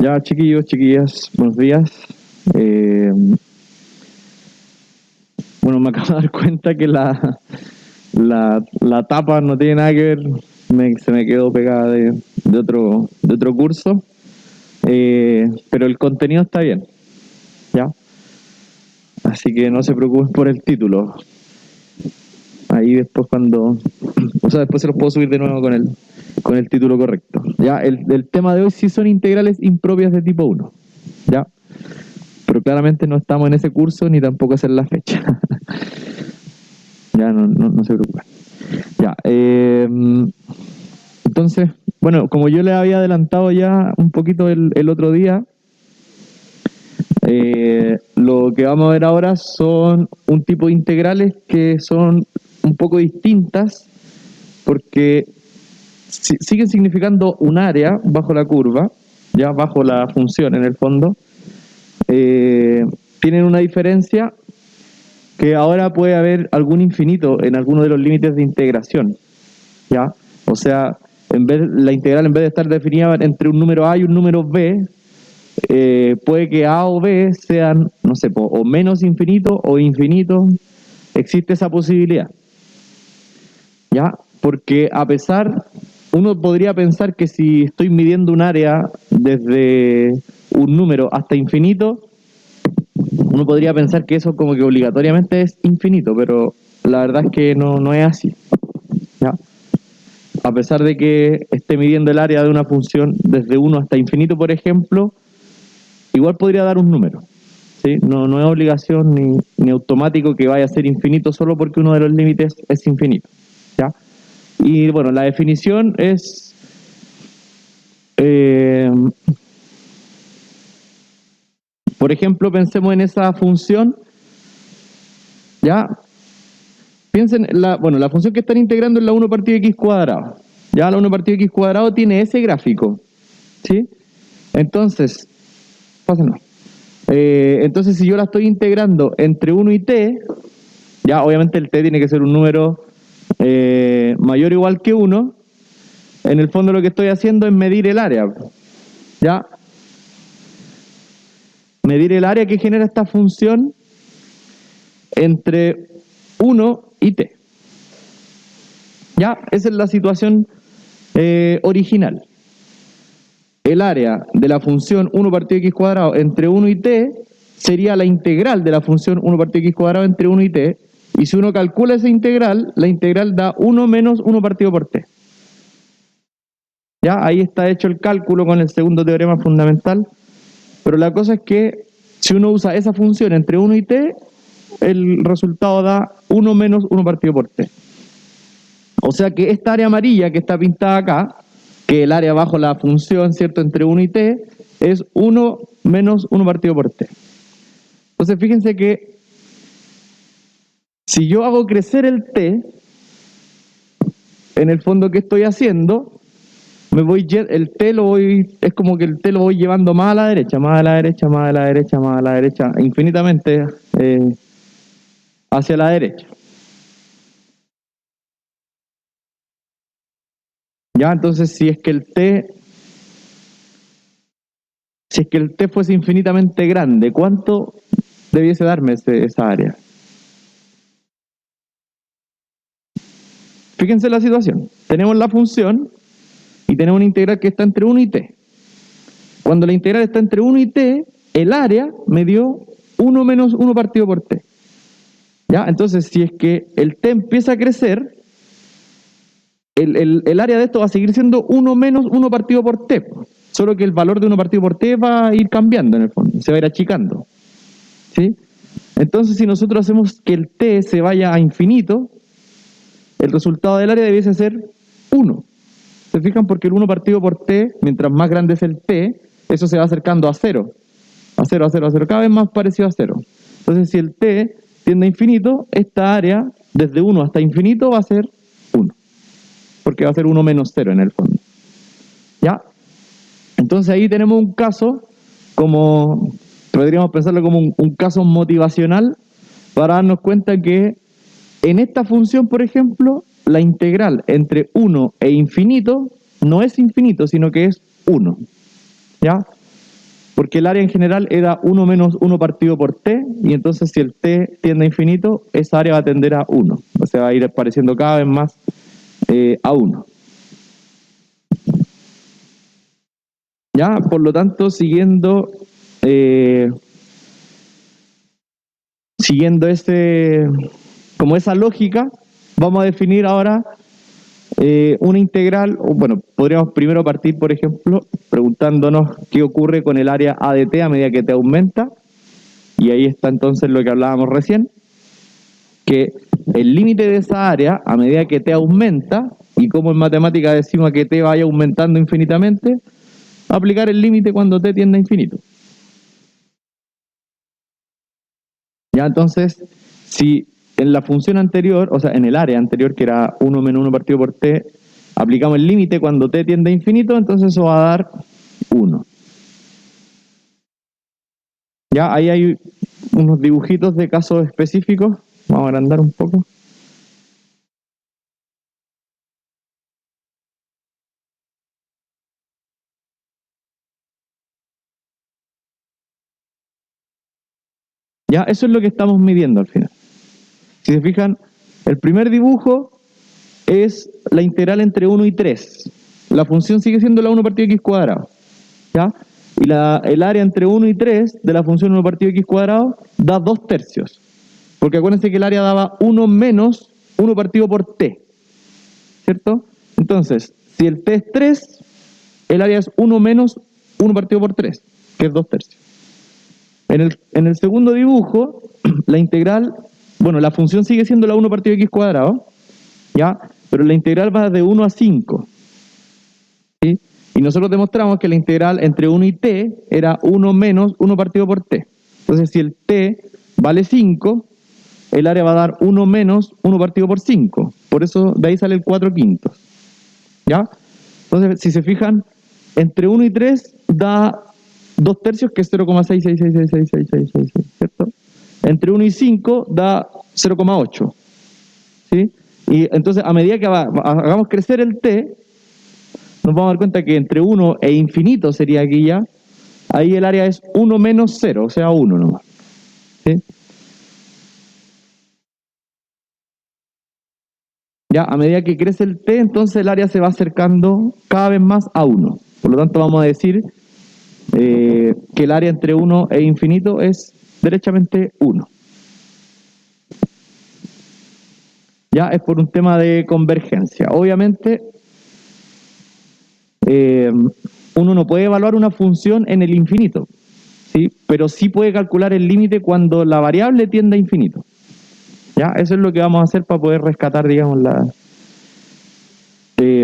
Ya, chiquillos, chiquillas, buenos días. Bueno, me acabo de dar cuenta que la tapa no tiene nada que ver, se me quedó pegada de otro curso, pero el contenido está bien, ¿ya? Así que no se preocupen por el título. Ahí después después se los puedo subir de nuevo con el título correcto. Ya, el tema de hoy sí son integrales impropias de tipo 1, ¿ya? Pero claramente no estamos en ese curso ni tampoco es en la fecha. Ya, no se preocupen. Ya, entonces, bueno, como yo les había adelantado ya un poquito el otro día, lo que vamos a ver ahora son un tipo de integrales que son un poco distintas porque siguen significando un área bajo la curva, ya bajo la función en el fondo. Tienen una diferencia que ahora puede haber algún infinito en alguno de los límites de integración, ¿ya? O sea, la integral en vez de estar definida entre un número A y un número B, puede que A o B sean, no sé, o menos infinito o infinito. Existe esa posibilidad, ¿ya? Porque uno podría pensar que si estoy midiendo un área desde un número hasta infinito, uno podría pensar que eso como que obligatoriamente es infinito, pero la verdad es que no es así, ¿ya? A pesar de que esté midiendo el área de una función desde 1 hasta infinito, por ejemplo, igual podría dar un número, ¿sí? No es obligación ni automático que vaya a ser infinito solo porque uno de los límites es infinito, ¿ya? Y bueno, la definición es... por ejemplo, pensemos en esa función, ¿ya? Piensen, la función que están integrando es la 1 partido de x cuadrado. Ya la 1 partido de x cuadrado tiene ese gráfico, ¿sí? Entonces, pásenlo. Entonces, si yo la estoy integrando entre 1 y t, ya obviamente el t tiene que ser un número mayor o igual que 1. En el fondo lo que estoy haciendo es medir el área, ¿ya? Medir el área que genera esta función entre 1 y t. ¿Ya? Esa es la situación original. El área de la función 1 partido de x cuadrado entre 1 y t sería la integral de la función 1 partido de x cuadrado entre 1 y t. Y si uno calcula esa integral, la integral da 1 menos 1 partido por t. Ya, ahí está hecho el cálculo con el segundo teorema fundamental. Pero la cosa es que si uno usa esa función entre 1 y t, el resultado da 1 menos 1 partido por t. O sea que esta área amarilla que está pintada acá, que es el área bajo la función, ¿cierto?, entre 1 y t, es 1 menos 1 partido por t. Entonces fíjense que si yo hago crecer el t, en el fondo, ¿qué estoy haciendo? Es como que el t lo voy llevando más a la derecha, más a la derecha, más a la derecha, más a la derecha, infinitamente hacia la derecha. Ya, entonces si es que el t fuese infinitamente grande, ¿cuánto debiese darme esa área? Fíjense la situación. Tenemos la función y tenemos una integral que está entre 1 y t. Cuando la integral está entre 1 y t, el área me dio 1 menos 1 partido por t. ¿Ya? Entonces, si es que el t empieza a crecer, el área de esto va a seguir siendo 1 menos 1 partido por t. Solo que el valor de 1 partido por t va a ir cambiando en el fondo, se va a ir achicando, ¿sí? Entonces, si nosotros hacemos que el t se vaya a infinito, el resultado del área debiese ser 1. ¿Se fijan? Porque el 1 partido por t, mientras más grande es el t, eso se va acercando a 0. A 0, a 0, a 0, cada vez más parecido a 0. Entonces, si el t tiende a infinito, esta área, desde 1 hasta infinito, va a ser 1. Porque va a ser 1 menos 0 en el fondo. ¿Ya? Entonces ahí tenemos un caso, podríamos pensarlo como un caso motivacional, para darnos cuenta que en esta función, por ejemplo, la integral entre 1 e infinito no es infinito, sino que es 1. ¿Ya? porque el área en general era 1 menos 1 partido por t, y entonces si el t tiende a infinito, esa área va a tender a 1. O sea, va a ir pareciendo cada vez más a 1. ¿Ya? Por lo tanto, siguiendo como esa lógica, vamos a definir ahora una integral. Bueno, podríamos primero partir, por ejemplo, preguntándonos qué ocurre con el área A de t a medida que t aumenta, y ahí está entonces lo que hablábamos recién, que el límite de esa área a medida que t aumenta, y como en matemática decimos que t vaya aumentando infinitamente, aplicar el límite cuando t tiende a infinito. Ya, entonces, si en la función anterior, o sea, en el área anterior, que era 1 menos 1 partido por t, aplicamos el límite cuando t tiende a infinito, entonces eso va a dar 1. Ya, ahí hay unos dibujitos de casos específicos. Vamos a agrandar un poco. Ya, eso es lo que estamos midiendo al final. Si se fijan, el primer dibujo es la integral entre 1 y 3. La función sigue siendo la 1 partido x cuadrado. ¿Ya? Y el área entre 1 y 3 de la función 1 partido x cuadrado da 2 tercios. Porque acuérdense que el área daba 1 menos 1 partido por t. ¿Cierto? Entonces, si el t es 3, el área es 1 menos 1 partido por 3, que es 2 tercios. En el segundo dibujo, la integral, bueno, la función sigue siendo la 1 partido x cuadrado, ¿ya? Pero la integral va de 1 a 5. ¿Sí? Y nosotros demostramos que la integral entre 1 y t era 1 menos 1 partido por t. Entonces, si el t vale 5, el área va a dar 1 menos 1 partido por 5. Por eso de ahí sale el 4 quintos. ¿Ya? Entonces, si se fijan, entre 1 y 3 da 2 tercios, que es 0,6666666, ¿cierto? Entre 1 y 5 da 0,8. ¿Sí? Y entonces, a medida que hagamos crecer el t, nos vamos a dar cuenta que entre 1 e infinito sería aquí ya, ahí el área es 1 menos 0, o sea 1 nomás. ¿Sí? Ya, a medida que crece el t, entonces el área se va acercando cada vez más a 1. Por lo tanto, vamos a decir que el área entre 1 e infinito es derechamente 1. Ya, es por un tema de convergencia. Obviamente, uno no puede evaluar una función en el infinito, ¿sí? Pero sí puede calcular el límite cuando la variable tiende a infinito. ¿Ya? Eso es lo que vamos a hacer para poder rescatar, digamos,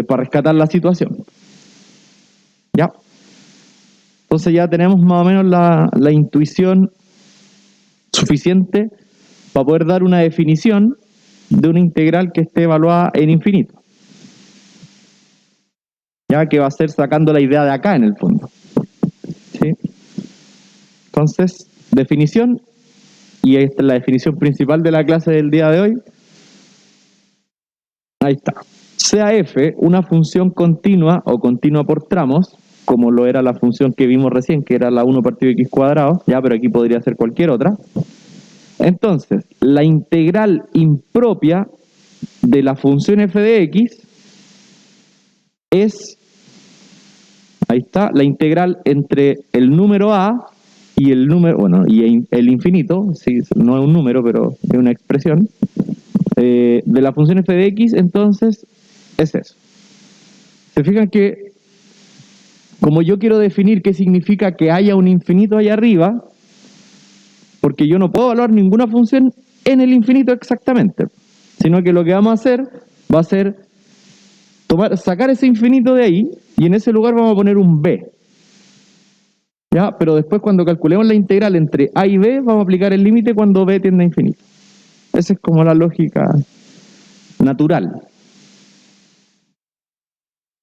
para rescatar la situación. ¿Ya? Entonces ya tenemos más o menos la intuición suficiente para poder dar una definición de una integral que esté evaluada en infinito. Ya que va a ser sacando la idea de acá en el fondo. ¿Sí? Entonces, definición, y esta es la definición principal de la clase del día de hoy. Ahí está. Sea f una función continua o continua por tramos, como lo era la función que vimos recién, que era la 1 partido x cuadrado, ya, pero aquí podría ser cualquier otra. Entonces, la integral impropia de la función f de x es, ahí está, la integral entre el número a y el número, bueno, y el infinito, sí, no es un número, pero es una expresión, de la función f de x, entonces, es eso. Se fijan que, como yo quiero definir qué significa que haya un infinito allá arriba, porque yo no puedo evaluar ninguna función en el infinito exactamente, sino que lo que vamos a hacer va a ser sacar ese infinito de ahí, y en ese lugar vamos a poner un b. ¿Ya? Pero después, cuando calculemos la integral entre a y b, vamos a aplicar el límite cuando b tiende a infinito. Esa es como la lógica natural.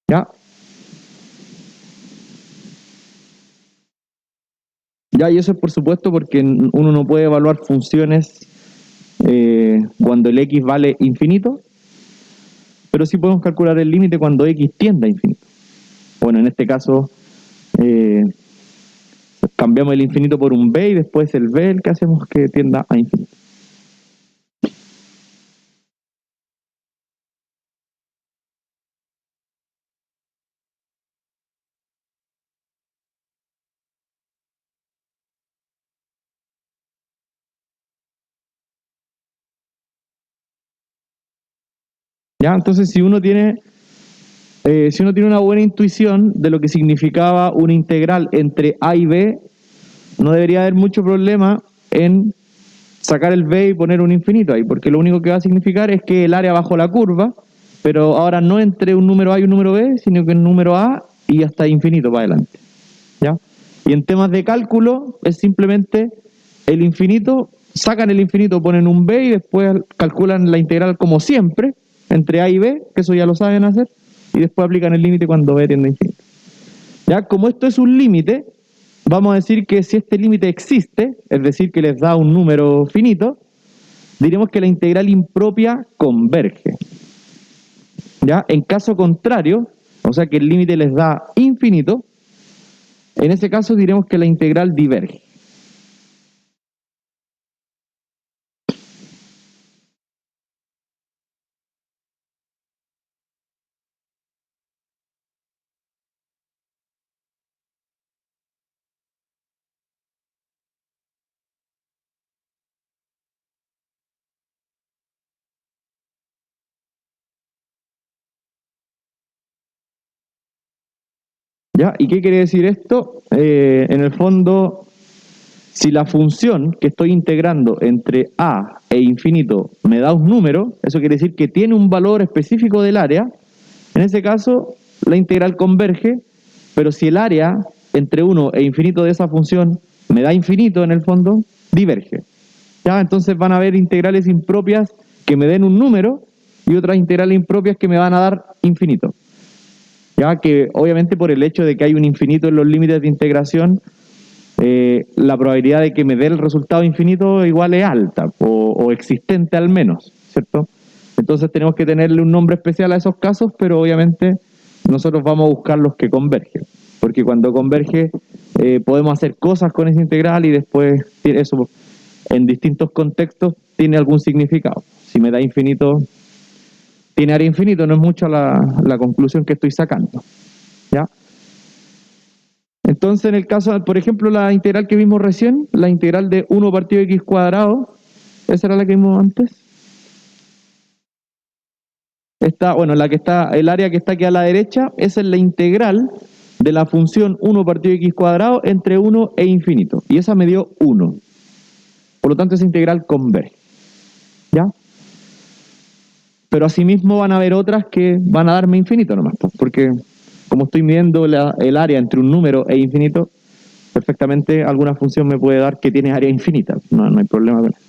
¿Ya? Ya, y eso es por supuesto porque uno no puede evaluar funciones cuando el x vale infinito, pero sí podemos calcular el límite cuando x tiende a infinito. Bueno, en este caso cambiamos el infinito por un b y después el b el que hacemos que tienda a infinito. ¿Ya? Entonces, si uno tiene una buena intuición de lo que significaba una integral entre a y b, no debería haber mucho problema en sacar el b y poner un infinito ahí, porque lo único que va a significar es que el área bajo la curva, pero ahora no entre un número a y un número b, sino que un número a y hasta infinito para adelante. ¿Ya? Y en temas de cálculo es simplemente el infinito, sacan el infinito, ponen un b y después calculan la integral como siempre, entre a y b, que eso ya lo saben hacer, y después aplican el límite cuando b tiende a infinito. ¿Ya? Como esto es un límite, vamos a decir que si este límite existe, es decir, que les da un número finito, diremos que la integral impropia converge. ¿Ya? En caso contrario, o sea que el límite les da infinito, en ese caso diremos que la integral diverge. ¿Ya? ¿Y qué quiere decir esto? En el fondo, si la función que estoy integrando entre a e infinito me da un número, eso quiere decir que tiene un valor específico del área. En ese caso, la integral converge, pero si el área entre 1 e infinito de esa función me da infinito en el fondo, diverge. ¿Ya? Entonces van a haber integrales impropias que me den un número y otras integrales impropias que me van a dar infinito. Ya que obviamente por el hecho de que hay un infinito en los límites de integración, la probabilidad de que me dé el resultado infinito igual es alta, o existente al menos, ¿cierto? Entonces tenemos que tenerle un nombre especial a esos casos, pero obviamente nosotros vamos a buscar los que convergen, porque cuando converge podemos hacer cosas con esa integral y después eso en distintos contextos tiene algún significado. Si me da infinito, tiene área infinito, no es mucho la conclusión que estoy sacando. ¿Ya? Entonces, en el caso, por ejemplo, la integral que vimos recién, la integral de 1 partido de x cuadrado, esa era la que vimos antes. Bueno, la que está, el área que está aquí a la derecha, esa es la integral de la función 1 partido de x cuadrado entre 1 e infinito. Y esa me dio 1. Por lo tanto, esa integral converge. ¿Ya? Pero asimismo van a haber otras que van a darme infinito nomás, porque como estoy midiendo el área entre un número e infinito, perfectamente alguna función me puede dar que tiene área infinita, no hay problema con eso.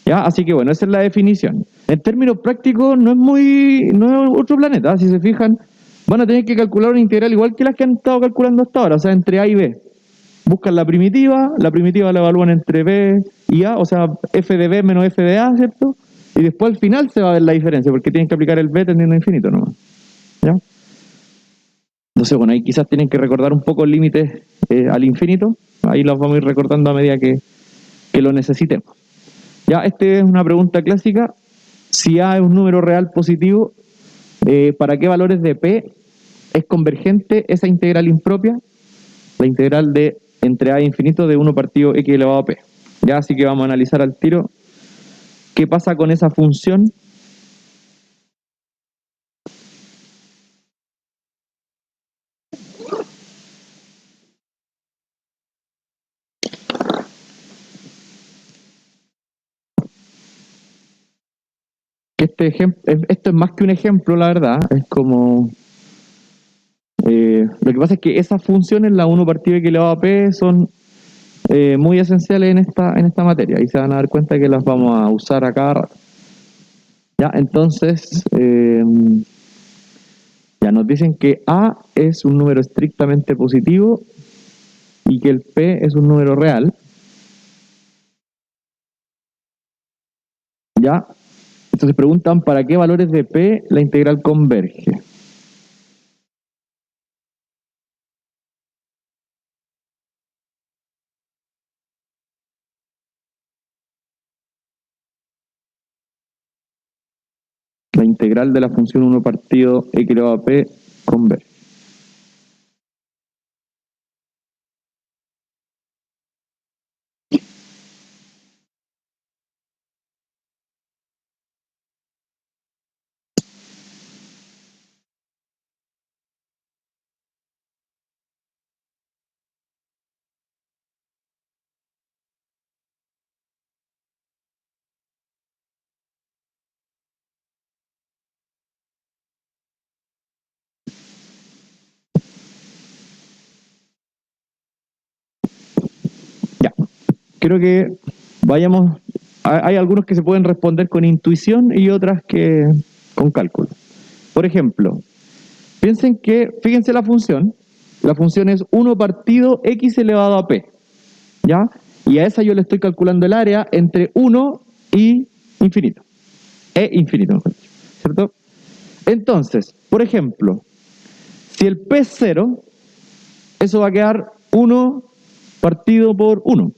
¿Ya? Así que bueno, esa es la definición. En términos prácticos no es otro planeta, si se fijan, van a tener que calcular una integral igual que las que han estado calculando hasta ahora, o sea, entre a y b. Buscan la primitiva la evalúan entre b y a, o sea, f de b menos f de a, ¿cierto? Y después al final se va a ver la diferencia, porque tienen que aplicar el b tendiendo a infinito nomás. ¿Ya? Entonces, bueno, ahí quizás tienen que recordar un poco el límite al infinito. Ahí los vamos a ir recordando a medida que lo necesitemos. Ya, esta es una pregunta clásica. Si A es un número real positivo, ¿para qué valores de P es convergente esa integral impropia? La integral de entre A e infinito de 1 partido x elevado a P. Ya, así que vamos a analizar al tiro qué pasa con esa función. Esto es más que un ejemplo, la verdad. Es como... lo que pasa es que esas funciones, la 1 partido x elevado a P, son muy esenciales en esta materia. Y se van a dar cuenta que las vamos a usar a cada rato. Ya, entonces... ya nos dicen que A es un número estrictamente positivo y que el P es un número real. Ya, entonces preguntan para qué valores de P la integral converge. la integral de la función 1 partido e elevado a p converge. Ya, creo que vayamos, hay algunos que se pueden responder con intuición y otras que con cálculo. Por ejemplo, fíjense la función es 1 partido x elevado a p, ¿ya? Y a esa yo le estoy calculando el área entre 1 y infinito, ¿cierto? Entonces, por ejemplo, si el p es 0, eso va a quedar 1 partido por 1.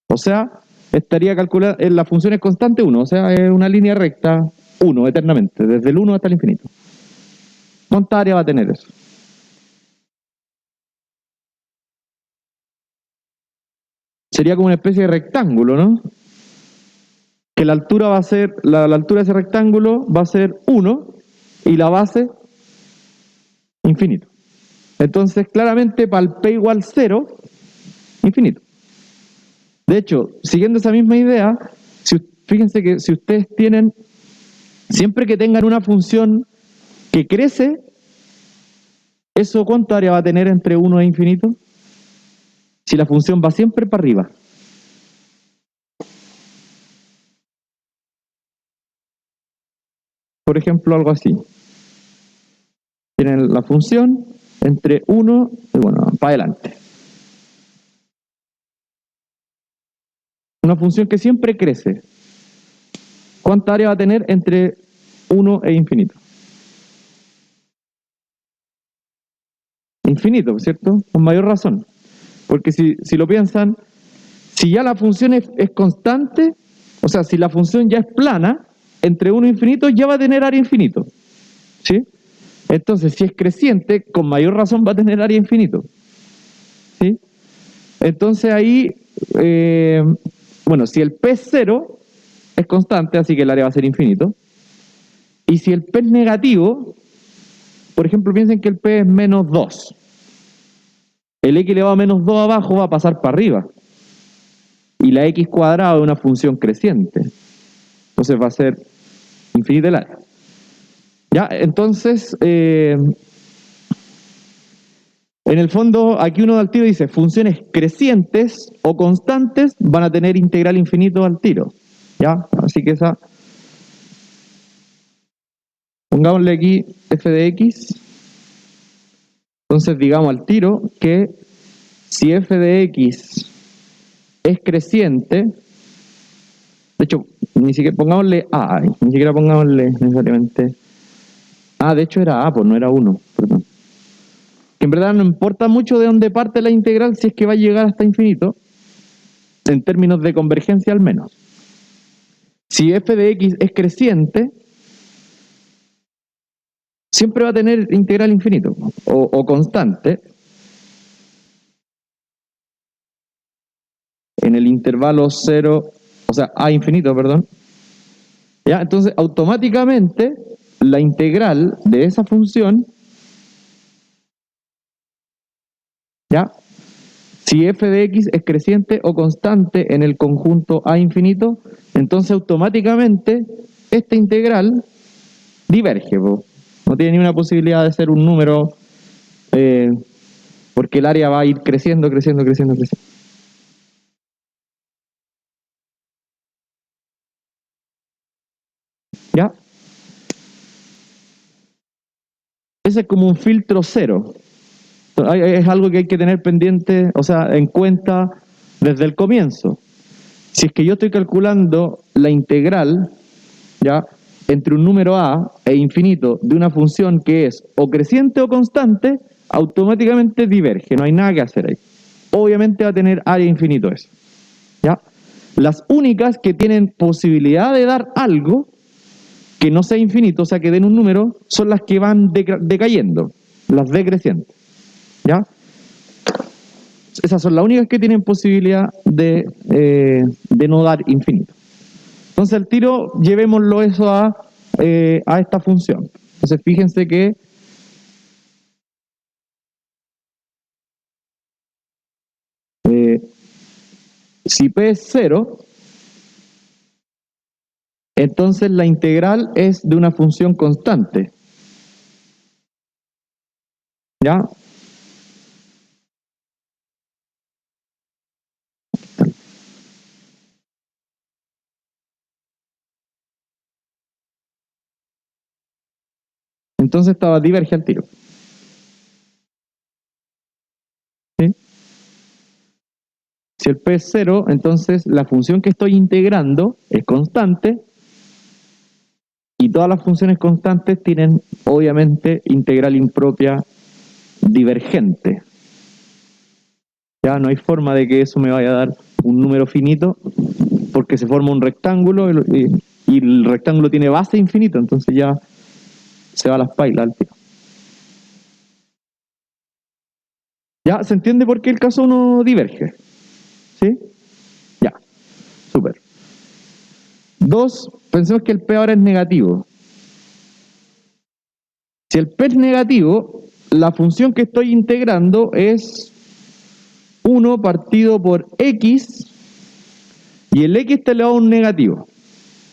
O sea, estaría calculando, la función es constante 1, o sea, es una línea recta 1 eternamente, desde el 1 hasta el infinito. ¿Cuánta área va a tener eso? Sería como una especie de rectángulo, ¿no? Que la altura va a ser, la altura de ese rectángulo va a ser 1 y la base infinito. Entonces, claramente, para el p igual 0, infinito. De hecho, siguiendo esa misma idea, fíjense que si ustedes tienen, siempre que tengan una función que crece, ¿eso cuánto área va a tener entre 1 e infinito? Si la función va siempre para arriba. Por ejemplo, algo así. Tienen la función entre 1 y bueno, para adelante. Una función que siempre crece. ¿Cuánta área va a tener entre 1 e infinito? Infinito, ¿cierto? Con mayor razón. Porque si lo piensan, si ya la función es constante, o sea, si la función ya es plana, entre 1 e infinito ya va a tener área infinito. ¿Sí? Entonces, si es creciente, con mayor razón va a tener área infinito. ¿Sí? Entonces ahí, bueno, si el p es 0, es constante, así que el área va a ser infinito. Y si el p es negativo, por ejemplo, piensen que el p es menos 2. El x elevado a menos 2 abajo va a pasar para arriba. Y la x cuadrada es una función creciente. Entonces va a ser infinita el área. Ya, entonces, en el fondo, aquí uno al tiro dice, funciones crecientes o constantes van a tener integral infinito al tiro. ¿Ya? Así que esa... Pongámosle aquí f de x. Entonces digamos al tiro que si f de x es creciente, de hecho, ni siquiera pongámosle a, ni siquiera pongámosle necesariamente... de hecho era a, pues no era 1, perdón. Que en verdad no importa mucho de dónde parte la integral si es que va a llegar hasta infinito, en términos de convergencia al menos. Si f de x es creciente, siempre va a tener integral infinito, o constante, en el intervalo 0, o sea, a infinito, perdón. ¿Ya? Entonces, automáticamente, la integral de esa función, ¿ya? Si f de x es creciente o constante en el conjunto a infinito, entonces automáticamente esta integral diverge, ¿no? No tiene ni una posibilidad de ser un número, porque el área va a ir creciendo, creciendo, creciendo, creciendo. ¿Ya? Ese es como un filtro cero. Es algo que hay que tener pendiente, o sea, en cuenta desde el comienzo. Si es que yo estoy calculando la integral, ¿ya?, entre un número a e infinito de una función que es o creciente o constante, automáticamente diverge, no hay nada que hacer ahí. Obviamente va a tener área infinito eso, ¿ya? Las únicas que tienen posibilidad de dar algo que no sea infinito, o sea, que den un número, son las que van decayendo, las decrecientes. ¿Ya? Esas son las únicas que tienen posibilidad de no dar infinito. Entonces, al tiro, llevémoslo eso a esta función. Entonces, fíjense que si P es 0, entonces la integral es de una función constante. ¿Ya? Entonces estaba diverge al tiro. ¿Sí? Si el P es 0, entonces la función que estoy integrando es constante y todas las funciones constantes tienen, obviamente, integral impropia divergente. Ya no hay forma de que eso me vaya a dar un número finito porque se forma un rectángulo y el rectángulo tiene base infinita, entonces ya se va a las pailas al tiro. ¿Ya? ¿Se entiende por qué el caso 1 diverge? ¿Sí? Ya, súper. 2, pensemos que el P ahora es negativo. Si el P es negativo, la función que estoy integrando es 1 partido por X y el X está elevado a un negativo.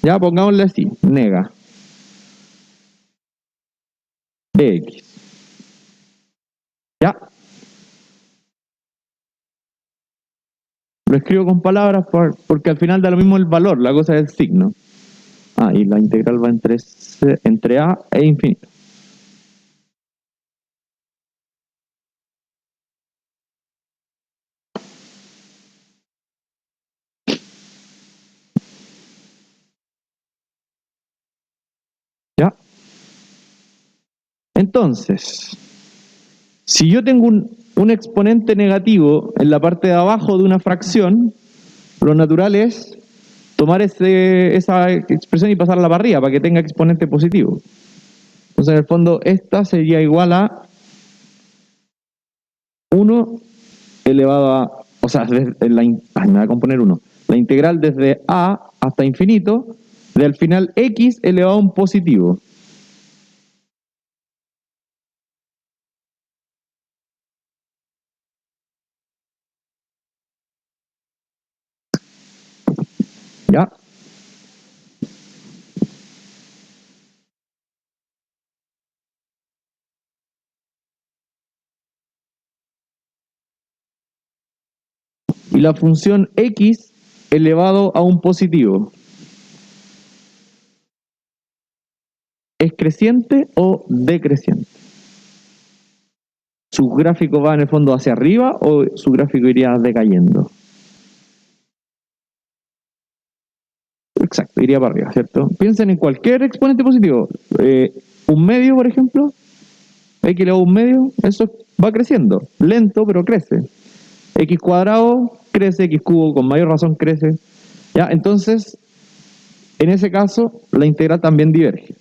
Ya, pongámosle así, nega. Dx. ¿Ya? Lo escribo con palabras porque al final da lo mismo el valor, la cosa es el signo. Ah, y la integral va entre A e infinito. ¿Ya? Entonces, si yo tengo un exponente negativo en la parte de abajo de una fracción, lo natural es tomar esa expresión y pasarla para arriba para que tenga exponente positivo. Entonces, en el fondo, esta sería igual a 1 elevado a, o sea, me va a componer 1. La integral desde A hasta infinito, de al final X elevado a un positivo. ¿Ya? Y la función X elevado a un positivo, ¿es creciente o decreciente? ¿Su gráfico va en el fondo hacia arriba o su gráfico iría decayendo? Exacto, iría para arriba, ¿cierto? Piensen en cualquier exponente positivo. Un medio, por ejemplo, X elevado a un medio, eso va creciendo. Lento, pero crece. X cuadrado crece, X cubo con mayor razón crece. ¿Ya? Entonces, en ese caso, la integral también diverge.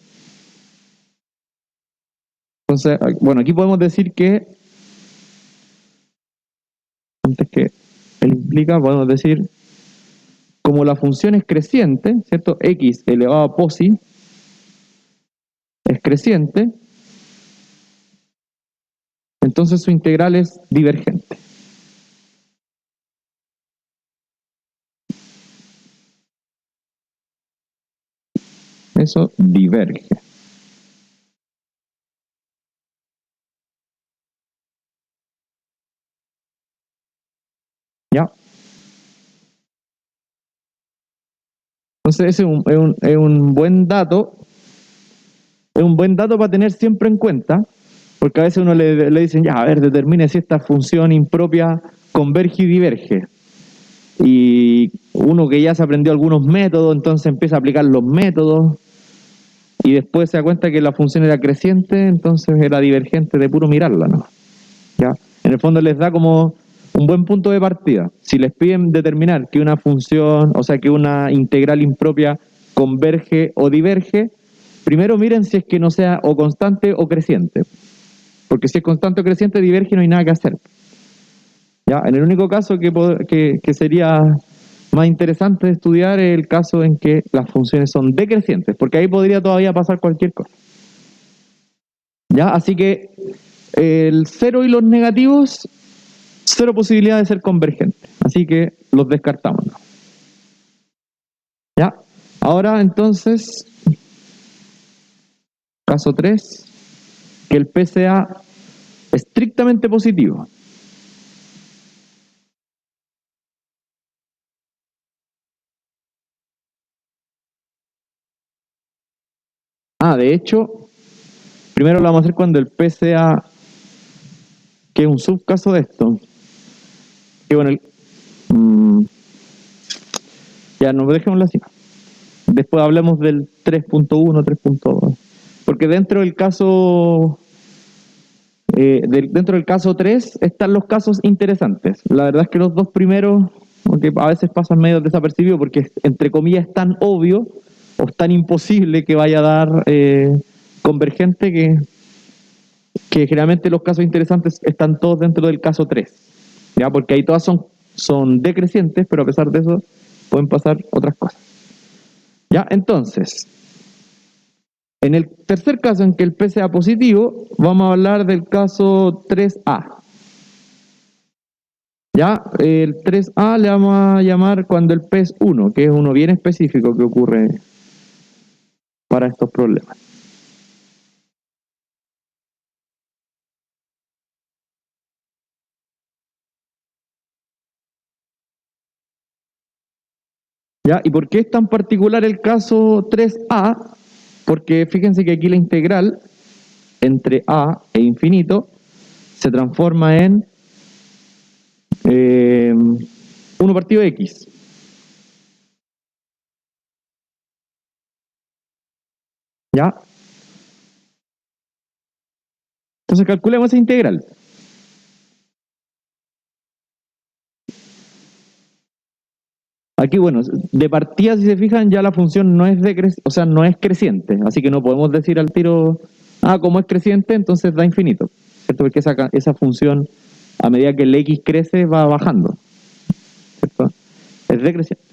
Entonces, bueno, aquí podemos decir que antes que él implica, podemos decir, como la función es creciente, ¿cierto? X elevado a posi es creciente, entonces su integral es divergente. Eso diverge. ¿Ya? Entonces ese es un buen dato. Es un buen dato para tener siempre en cuenta, porque a veces uno le dicen, ya, a ver, determine si esta función impropia converge y diverge. Y uno que ya se aprendió algunos métodos, entonces empieza a aplicar los métodos, y después se da cuenta que la función era creciente, entonces era divergente de puro mirarla, ¿no? ¿Ya? En el fondo les da como un buen punto de partida. Si les piden determinar que una función, o sea, que una integral impropia converge o diverge, primero miren si es que no sea o constante o creciente. Porque si es constante o creciente diverge no hay nada que hacer. ¿Ya? En el único caso que sería más interesante de estudiar es el caso en que las funciones son decrecientes, porque ahí podría todavía pasar cualquier cosa. ¿Ya? Así que el cero y los negativos, cero posibilidad de ser convergentes. Así que los descartamos. ¿Ya? Ahora entonces, caso 3, que el P sea estrictamente positivo. De hecho, primero lo vamos a hacer cuando el P sea, que es un subcaso de esto. Que bueno, ya nos dejémoslo así. Después hablemos del 3.1, 3.2. Porque dentro del caso 3 están los casos interesantes. La verdad es que los dos primeros, aunque a veces pasan medio desapercibidos porque entre comillas es tan obvio o es tan imposible que vaya a dar convergente que generalmente los casos interesantes están todos dentro del caso 3. ¿Ya? Porque ahí todas son decrecientes, pero a pesar de eso pueden pasar otras cosas. ¿Ya? Entonces, en el tercer caso en que el P sea positivo, vamos a hablar del caso 3A. Ya, el 3A le vamos a llamar cuando el P es 1, que es uno bien específico que ocurre para estos problemas. ¿Ya? ¿Y por qué es tan particular el caso 3A? Porque fíjense que aquí la integral entre A e infinito se transforma en 1 partido de X. ¿Ya? Entonces calculemos esa integral. Aquí, bueno, de partida, si se fijan, ya la función no es o sea, no es creciente, así que no podemos decir al tiro, como es creciente, entonces da infinito, ¿cierto? Porque esa función, a medida que el x crece, va bajando, ¿cierto? Es decreciente.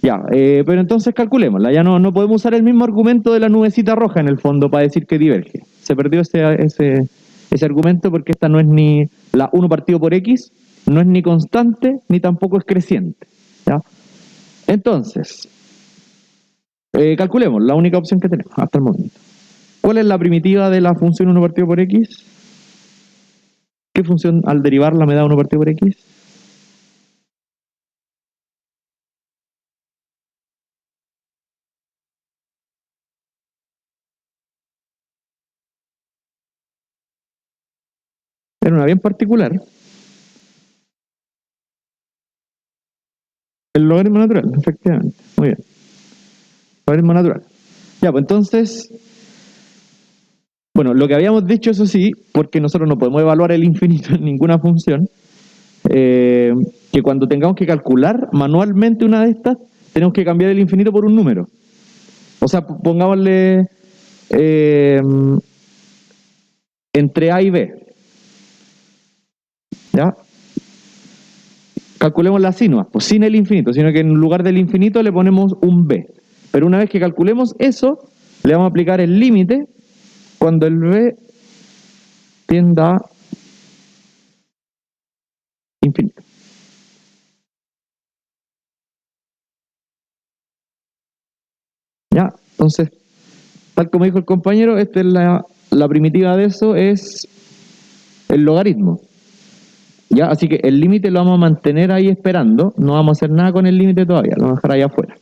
Ya, pero entonces calculémosla, ya no podemos usar el mismo argumento de la nubecita roja en el fondo para decir que diverge. Se perdió ese argumento porque esta no es ni la 1 partido por x, no es ni constante, ni tampoco es creciente, ¿ya? Entonces, calculemos la única opción que tenemos hasta el momento. ¿Cuál es la primitiva de la función 1 partido por x? ¿Qué función al derivarla me da 1 partido por x? Era una bien particular. El logaritmo natural, efectivamente. Muy bien. Logaritmo natural. Ya, pues entonces, bueno, lo que habíamos dicho, eso sí, porque nosotros no podemos evaluar el infinito en ninguna función, que cuando tengamos que calcular manualmente una de estas, tenemos que cambiar el infinito por un número. O sea, pongámosle entre A y B. ¿Ya? Calculemos la sinua, pues sin el infinito, sino que en lugar del infinito le ponemos un b. Pero una vez que calculemos eso, le vamos a aplicar el límite cuando el b tienda a infinito. ¿Ya? Entonces, tal como dijo el compañero, esta es la primitiva de eso, es el logaritmo. ¿Ya? Así que el límite lo vamos a mantener ahí esperando, no vamos a hacer nada con el límite todavía, lo vamos a dejar ahí afuera.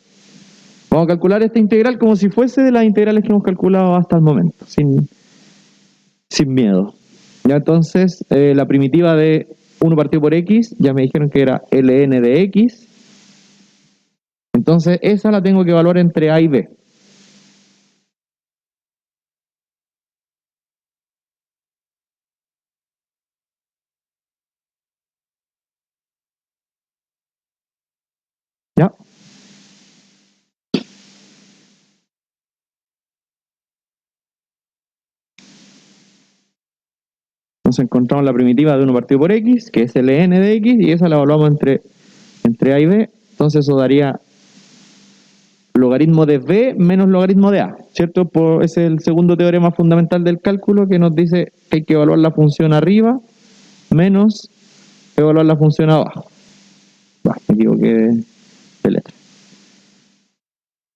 Vamos a calcular esta integral como si fuese de las integrales que hemos calculado hasta el momento, sin miedo. Ya entonces, la primitiva de 1 partido por x, ya me dijeron que era ln de x. Entonces, esa la tengo que evaluar entre a y b. ¿Ya? Nos encontramos la primitiva de 1 partido por x, que es ln de x, y esa la evaluamos entre a y b. Entonces eso daría logaritmo de b menos logaritmo de a, ¿cierto? Ese es el segundo teorema fundamental del cálculo que nos dice que hay que evaluar la función arriba menos evaluar la función abajo. Me equivoqué de letra.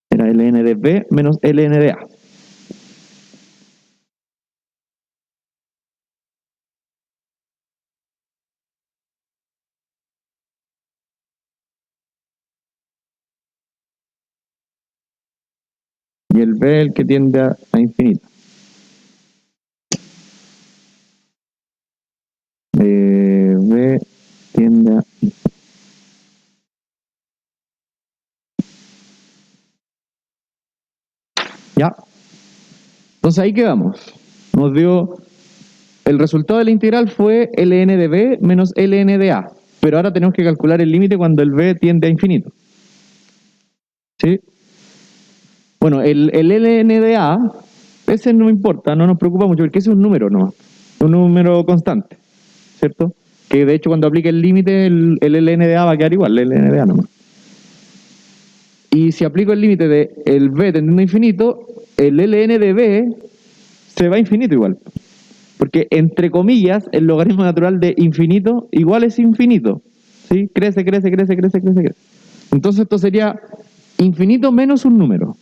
Era ln de b menos ln de a. Y el b el que tiende a infinito. B tiende a infinito. Ya. Entonces ahí quedamos. Nos dio el resultado de la integral fue ln de b menos ln de a. Pero ahora tenemos que calcular el límite cuando el b tiende a infinito. ¿Sí? Bueno, el ln de a, ese no importa, no nos preocupa mucho, porque ese es un número, ¿no? Un número constante, ¿cierto? Que de hecho cuando aplique el límite, el ln de a va a quedar igual, el ln de a nomás. Y si aplico el límite de el b tendiendo a infinito, el ln de b se va a infinito igual. Porque, entre comillas, el logaritmo natural de infinito igual es infinito. ¿Sí? Crece, crece, crece, crece, crece, crece. Entonces esto sería infinito menos un número.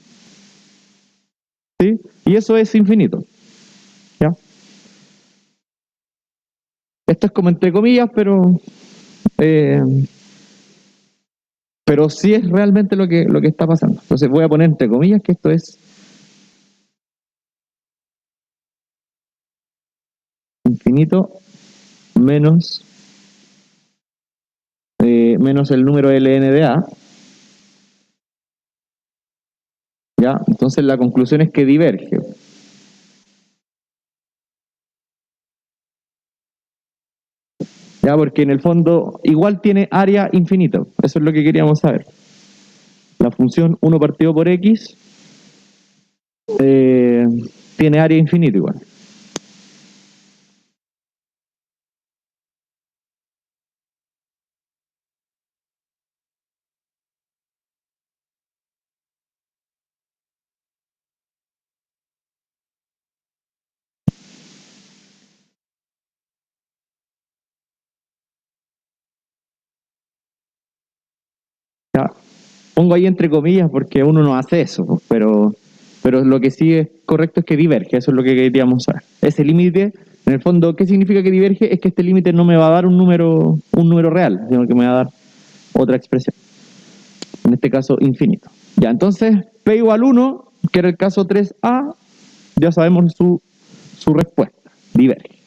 ¿Sí? Y eso es infinito. ¿Ya? Esto es como entre comillas, pero sí es realmente lo que está pasando. Entonces voy a poner entre comillas que esto es infinito menos, menos el número ln de a. ¿Ya? Entonces la conclusión es que diverge. ¿Ya? Porque en el fondo igual tiene área infinito. Eso es lo que queríamos saber. La función 1 partido por x tiene área infinito igual. ¿Ya? Pongo ahí entre comillas porque uno no hace eso, pero lo que sí es correcto es que diverge, eso es lo que queríamos saber. Ese límite, en el fondo, ¿qué significa que diverge? Es que este límite no me va a dar un número real, sino que me va a dar otra expresión. En este caso, infinito. Ya, entonces, P igual 1, que era el caso 3A, ya sabemos su respuesta, diverge.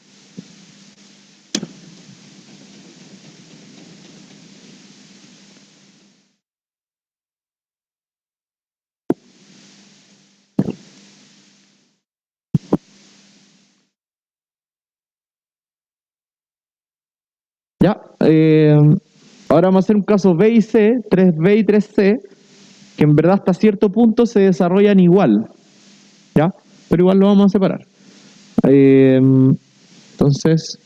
Ya, ahora vamos a hacer un caso B y C, 3B y 3C, que en verdad hasta cierto punto se desarrollan igual, ¿ya? Pero igual lo vamos a separar. Entonces,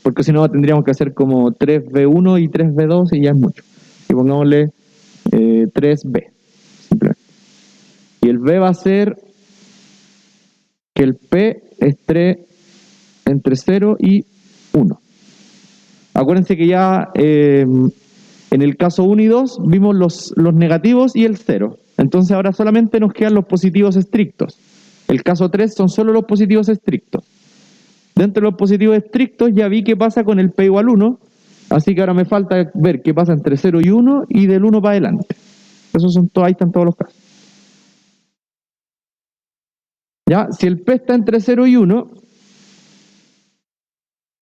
porque si no tendríamos que hacer como 3B1 y 3B2 y ya es mucho. Y pongámosle 3B, simplemente. Y el B va a ser que el P esté entre 0 y 1. Acuérdense que ya en el caso 1 y 2 vimos los negativos y el 0. Entonces ahora solamente nos quedan los positivos estrictos. El caso 3 son solo los positivos estrictos. Dentro de los positivos estrictos ya vi qué pasa con el P igual 1, así que ahora me falta ver qué pasa entre 0 y 1 y del 1 para adelante. Esos son todos, ahí están todos los casos. Ya, si el P está entre 0 y 1,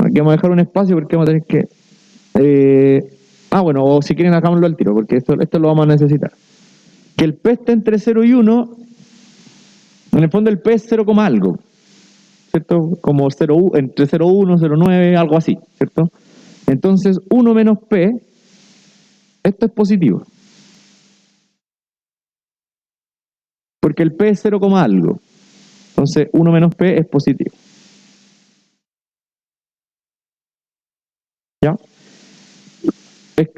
aquí vamos a dejar un espacio porque vamos a tener que... bueno, o si quieren hagámoslo al tiro, porque esto lo vamos a necesitar. Que el P esté entre 0 y 1, en el fondo el P es 0, algo, ¿cierto? Como 0, entre 0,1, 0,9, algo así, ¿cierto? Entonces 1 menos P, esto es positivo. Porque el P es 0, algo. Entonces 1 menos P es positivo. ¿Ya?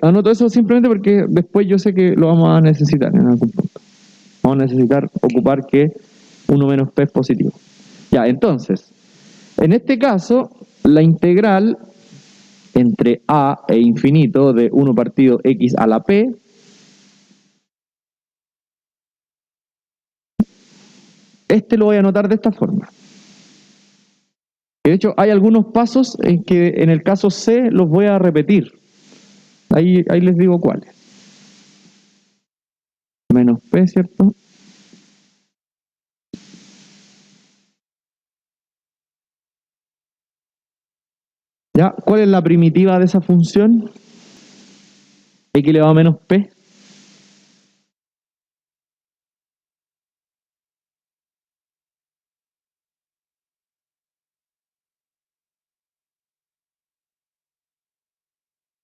Anoto eso simplemente porque después yo sé que lo vamos a necesitar en algún punto. Vamos a necesitar ocupar que 1 menos p es positivo. Ya, entonces, en este caso, la integral entre a e infinito de 1 partido x a la p, lo voy a anotar de esta forma. De hecho, hay algunos pasos en que en el caso C los voy a repetir. Ahí les digo cuáles. Menos p, ¿cierto? ¿Ya? ¿Cuál es la primitiva de esa función? X elevado a menos p.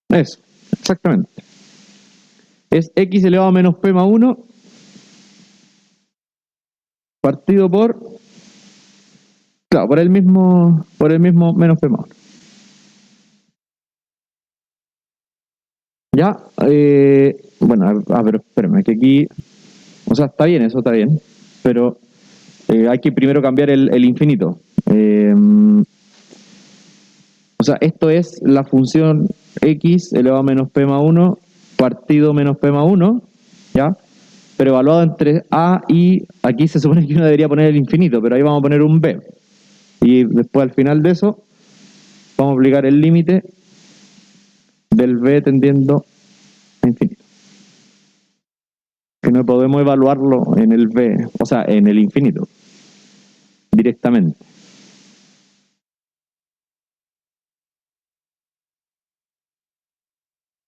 Eso, exactamente. Es x elevado a menos p más 1 partido por, claro, por el mismo menos p más 1. Ya, bueno, pero espérame, que aquí, o sea, está bien, eso está bien, pero hay que primero cambiar el infinito. O sea, esto es la función x elevado a menos p más 1 partido menos p más 1, ¿ya? Pero evaluado entre a y, aquí se supone que uno debería poner el infinito, pero ahí vamos a poner un b. Y después al final de eso, vamos a aplicar el límite del b tendiendo a infinito. Que no podemos evaluarlo en el b, o sea, en el infinito, directamente.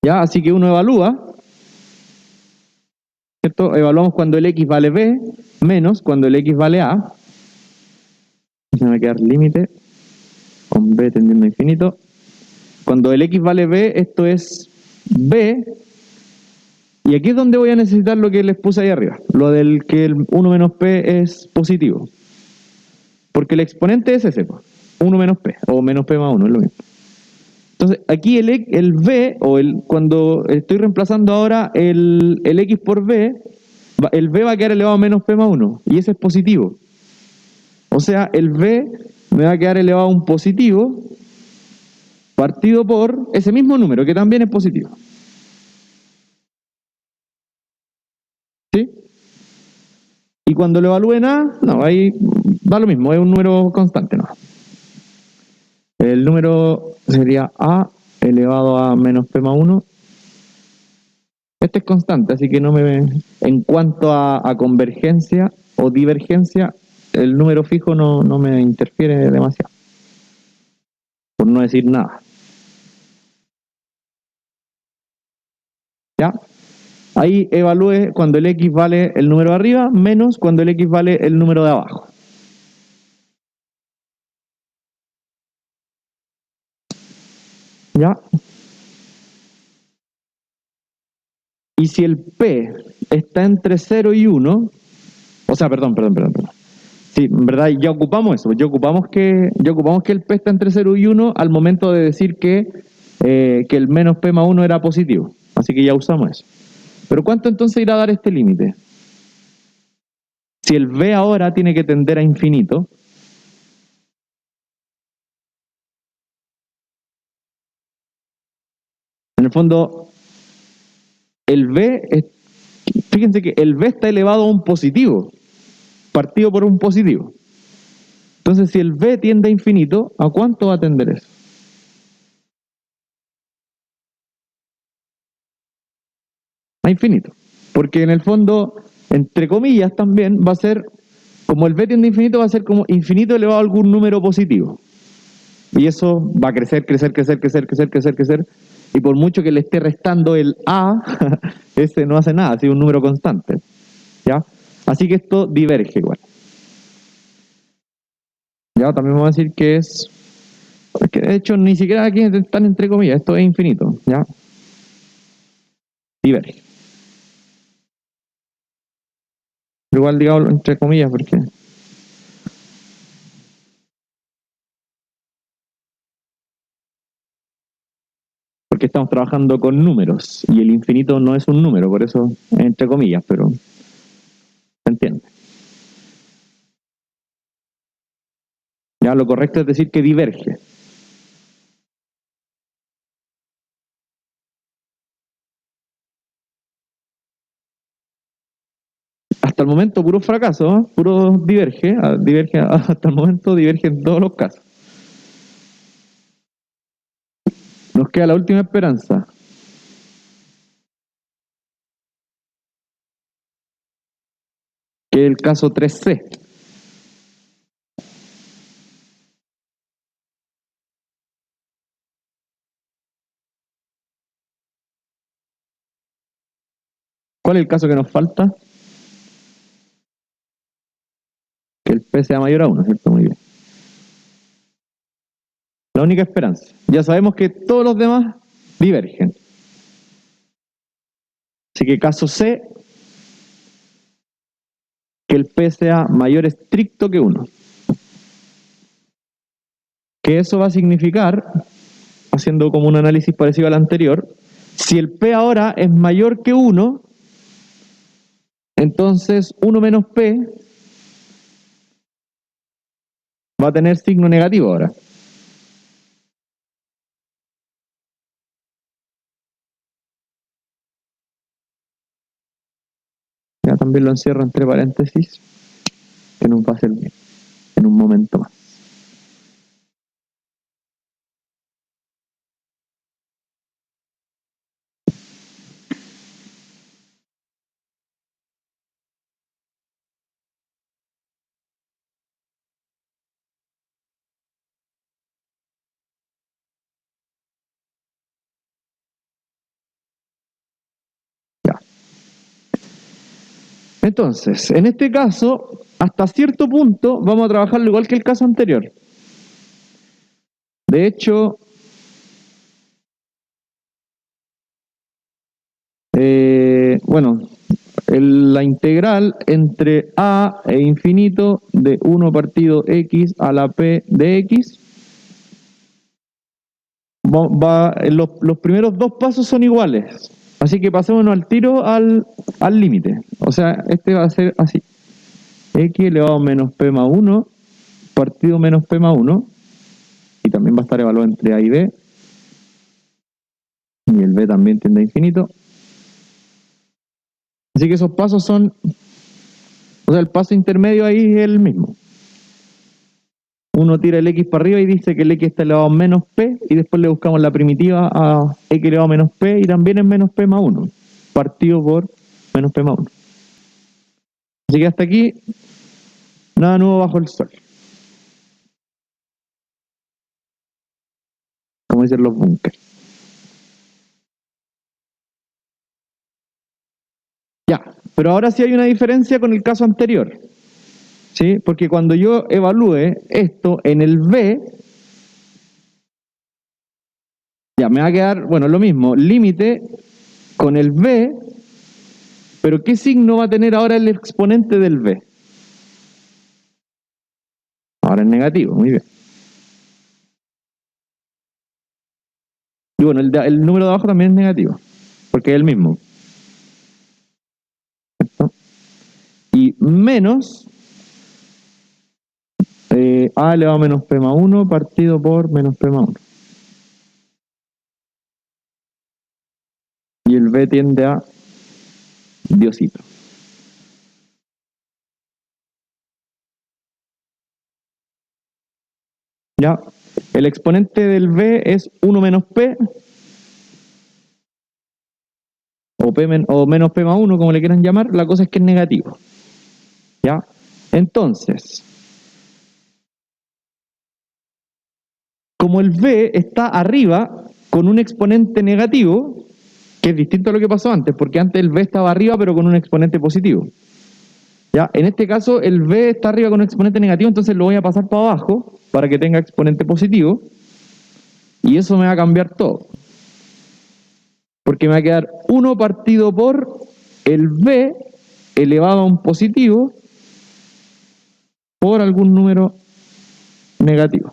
¿Ya? Así que uno evalúa, ¿cierto? Evaluamos cuando el x vale b, menos cuando el x vale a. Se me va a quedar límite con b tendiendo a infinito. Cuando el x vale b, esto es b. Y aquí es donde voy a necesitar lo que les puse ahí arriba. Lo del que el 1 menos p es positivo. Porque el exponente es ese, 1 menos p, o menos p más 1, es lo mismo. Entonces, aquí el b, o cuando estoy reemplazando ahora el x por b, el b va a quedar elevado a menos p más 1, y ese es positivo. O sea, el b me va a quedar elevado a un positivo partido por ese mismo número, que también es positivo. ¿Sí? Y cuando lo evalúen a, no, ahí da lo mismo, es un número constante, ¿no? El número sería a elevado a menos p más 1. Este es constante, así que no me... En cuanto a convergencia o divergencia, el número fijo no me interfiere demasiado. Por no decir nada. ¿Ya? Ahí evalúe cuando el x vale el número de arriba, menos cuando el x vale el número de abajo. ¿Ya? Y si el p está entre 0 y 1, o sea, perdón. Sí, en verdad ya ocupamos eso, ya ocupamos que el p está entre 0 y 1 al momento de decir que el menos p más 1 era positivo. Así que ya usamos eso. Pero ¿cuánto entonces irá a dar este límite? Si el b ahora tiene que tender a infinito, en el fondo, el b, fíjense que el b está elevado a un positivo, partido por un positivo. Entonces, si el b tiende a infinito, ¿a cuánto va a tender eso? A infinito. Porque en el fondo, entre comillas también, va a ser, como el b tiende a infinito, va a ser como infinito elevado a algún número positivo. Y eso va a crecer. Y por mucho que le esté restando el a, ese no hace nada, es un número constante. ¿Ya? Así que esto diverge igual. Ya, también vamos a decir que es... Que de hecho ni siquiera aquí están entre comillas, esto es infinito. ¿Ya? Diverge. Igual digamos entre comillas porque porque estamos trabajando con números y el infinito no es un número, por eso entre comillas, pero se entiende. Ya lo correcto es decir que diverge. Hasta el momento puro fracaso, ¿eh? Puro diverge, hasta el momento diverge en todos los casos. Nos queda la última esperanza, que es el caso 3C. ¿Cuál es el caso que nos falta? Que el P sea mayor a 1, ¿cierto? Muy bien. La única esperanza. Ya sabemos que todos los demás divergen. Así que caso C, que el P sea mayor estricto que 1. Que eso va a significar, haciendo como un análisis parecido al anterior, si el P ahora es mayor que 1, entonces 1 menos P va a tener signo negativo ahora. Ya también lo encierro entre paréntesis, que nos va a hacer bien en un momento más. Ya. Entonces, en este caso, hasta cierto punto vamos a trabajarlo igual que el caso anterior. De hecho, bueno, la integral entre a e infinito de 1 partido x a la p de x los primeros dos pasos son iguales. Así que pasémonos al tiro al límite. O sea, este va a ser así. X elevado a menos p más 1 partido menos p más 1. Y también va a estar evaluado entre a y b. Y el b también tiende a infinito. Así que esos pasos son... O sea, el paso intermedio ahí es el mismo. Uno tira el x para arriba y dice que el x está elevado a menos p, y después le buscamos la primitiva a x elevado a menos p, y también es menos p más 1, partido por menos p más 1. Así que hasta aquí, nada nuevo bajo el sol. Como dicen los bunkers. Ya, pero ahora sí hay una diferencia con el caso anterior. ¿Sí? Porque cuando yo evalúe esto en el b, ya me va a quedar, bueno, lo mismo, límite con el b, pero ¿qué signo va a tener ahora el exponente del b? Ahora es negativo, muy bien. Y bueno, el número de abajo también es negativo, porque es el mismo. ¿Cierto? Y menos a elevado a menos p más 1 partido por menos p más 1. Y el b tiende a Diosito. ¿Ya? El exponente del b es 1 menos p, o menos p más 1, como le quieran llamar. La cosa es que es negativo. ¿Ya? Entonces, como el b está arriba con un exponente negativo, que es distinto a lo que pasó antes, porque antes el b estaba arriba pero con un exponente positivo. ¿Ya? En este caso el b está arriba con un exponente negativo, entonces lo voy a pasar para abajo para que tenga exponente positivo, y eso me va a cambiar todo. Porque me va a quedar 1 partido por el b elevado a un positivo por algún número negativo.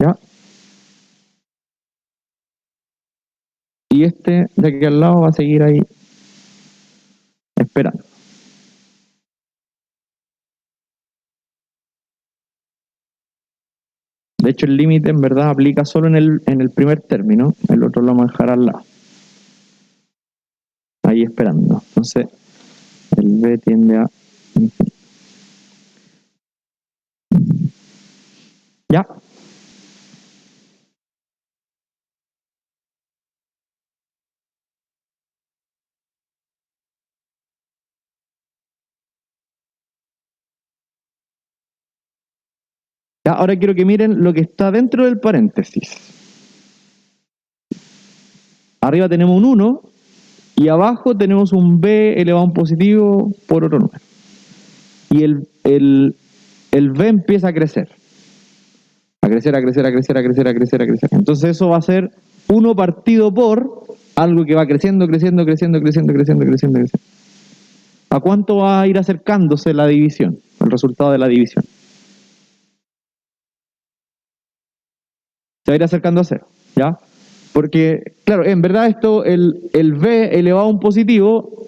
¿Ya? y este de aquí al lado va a seguir ahí esperando. De hecho, el límite en verdad aplica solo en el primer término, el otro lo vamos a dejar al lado. Ahí esperando. Entonces, el b tiende a infinito. ¿Ya? Ya, ahora quiero que miren lo que está dentro del paréntesis. Arriba tenemos un 1 y abajo tenemos un b elevado a un positivo por otro número. Y el b empieza a crecer. A crecer, a crecer, a crecer, a crecer, a crecer, a crecer. Entonces eso va a ser 1 partido por algo que va creciendo, creciendo, creciendo, creciendo, creciendo, creciendo, creciendo. ¿A cuánto va a ir acercándose la división? El resultado de la división. Se va a ir acercando a 0, ¿ya? Porque, claro, en verdad esto, el b elevado a un positivo,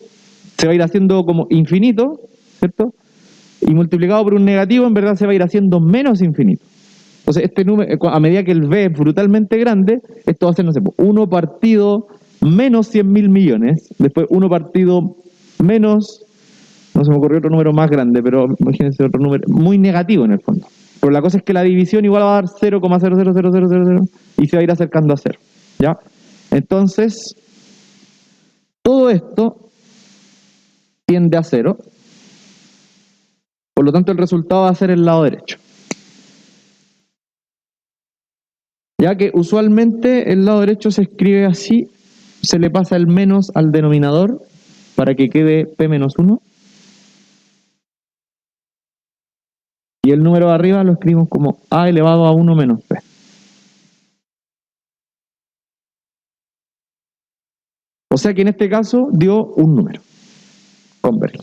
se va a ir haciendo como infinito, ¿cierto? Y multiplicado por un negativo, en verdad se va a ir haciendo menos infinito. Entonces, este número, a medida que el b es brutalmente grande, esto va a ser, no sé, 1 partido menos 100.000 millones, después 1 partido menos, no se me ocurrió otro número más grande, pero imagínense otro número muy negativo en el fondo. Pero la cosa es que la división igual va a dar 0,00000 y se va a ir acercando a 0, ¿ya? Entonces, todo esto tiende a 0, por lo tanto el resultado va a ser el lado derecho. Ya que usualmente el lado derecho se escribe así, se le pasa el menos al denominador para que quede p menos 1. Y el número de arriba lo escribimos como a elevado a 1 menos p. O sea que en este caso dio un número. Converge.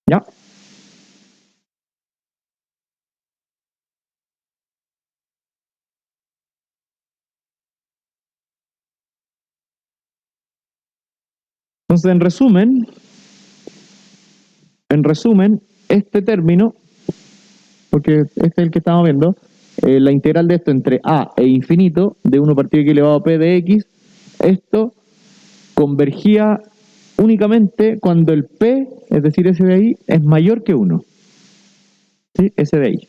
¿Ya? Entonces, en resumen, este término, porque este es el que estamos viendo, la integral de esto entre a e infinito, de 1 partido x elevado a p de x, esto convergía únicamente cuando el p, es decir, ese de ahí, es mayor que 1. ¿Sí? Ese de ahí.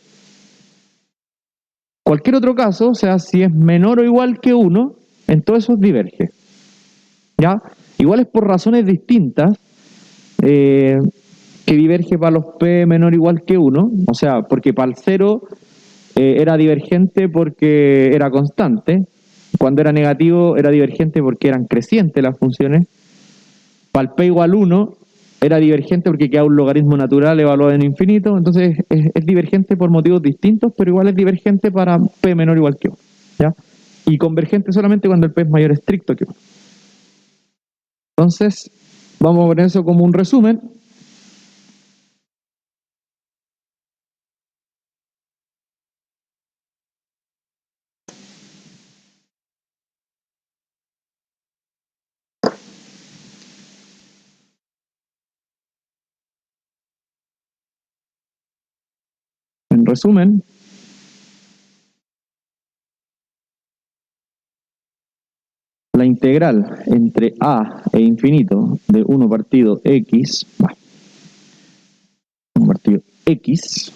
Cualquier otro caso, o sea, si es menor o igual que 1, en todo eso diverge. ¿Ya? Igual es por razones distintas, que diverge para los p menor o igual que 1, o sea, porque para el 0 era divergente porque era constante, cuando era negativo era divergente porque eran crecientes las funciones, para el p igual 1 era divergente porque queda un logaritmo natural evaluado en infinito, entonces es divergente por motivos distintos, pero igual es divergente para p menor o igual que 1, ¿ya? Y convergente solamente cuando el p es mayor estricto que 1. Entonces, vamos a poner eso como un resumen. En resumen, la integral entre a e infinito de 1 partido x, 1 partido x,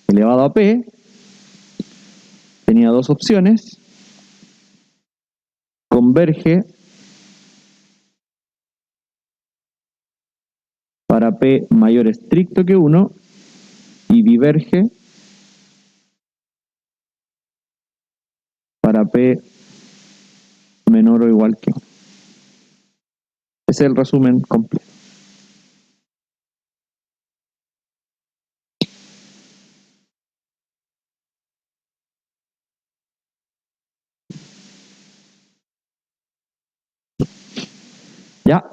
elevado a p, tenía dos opciones, converge para p mayor estricto que 1 y diverge para P menor o igual que 1. Ese es el resumen completo. ¿Ya?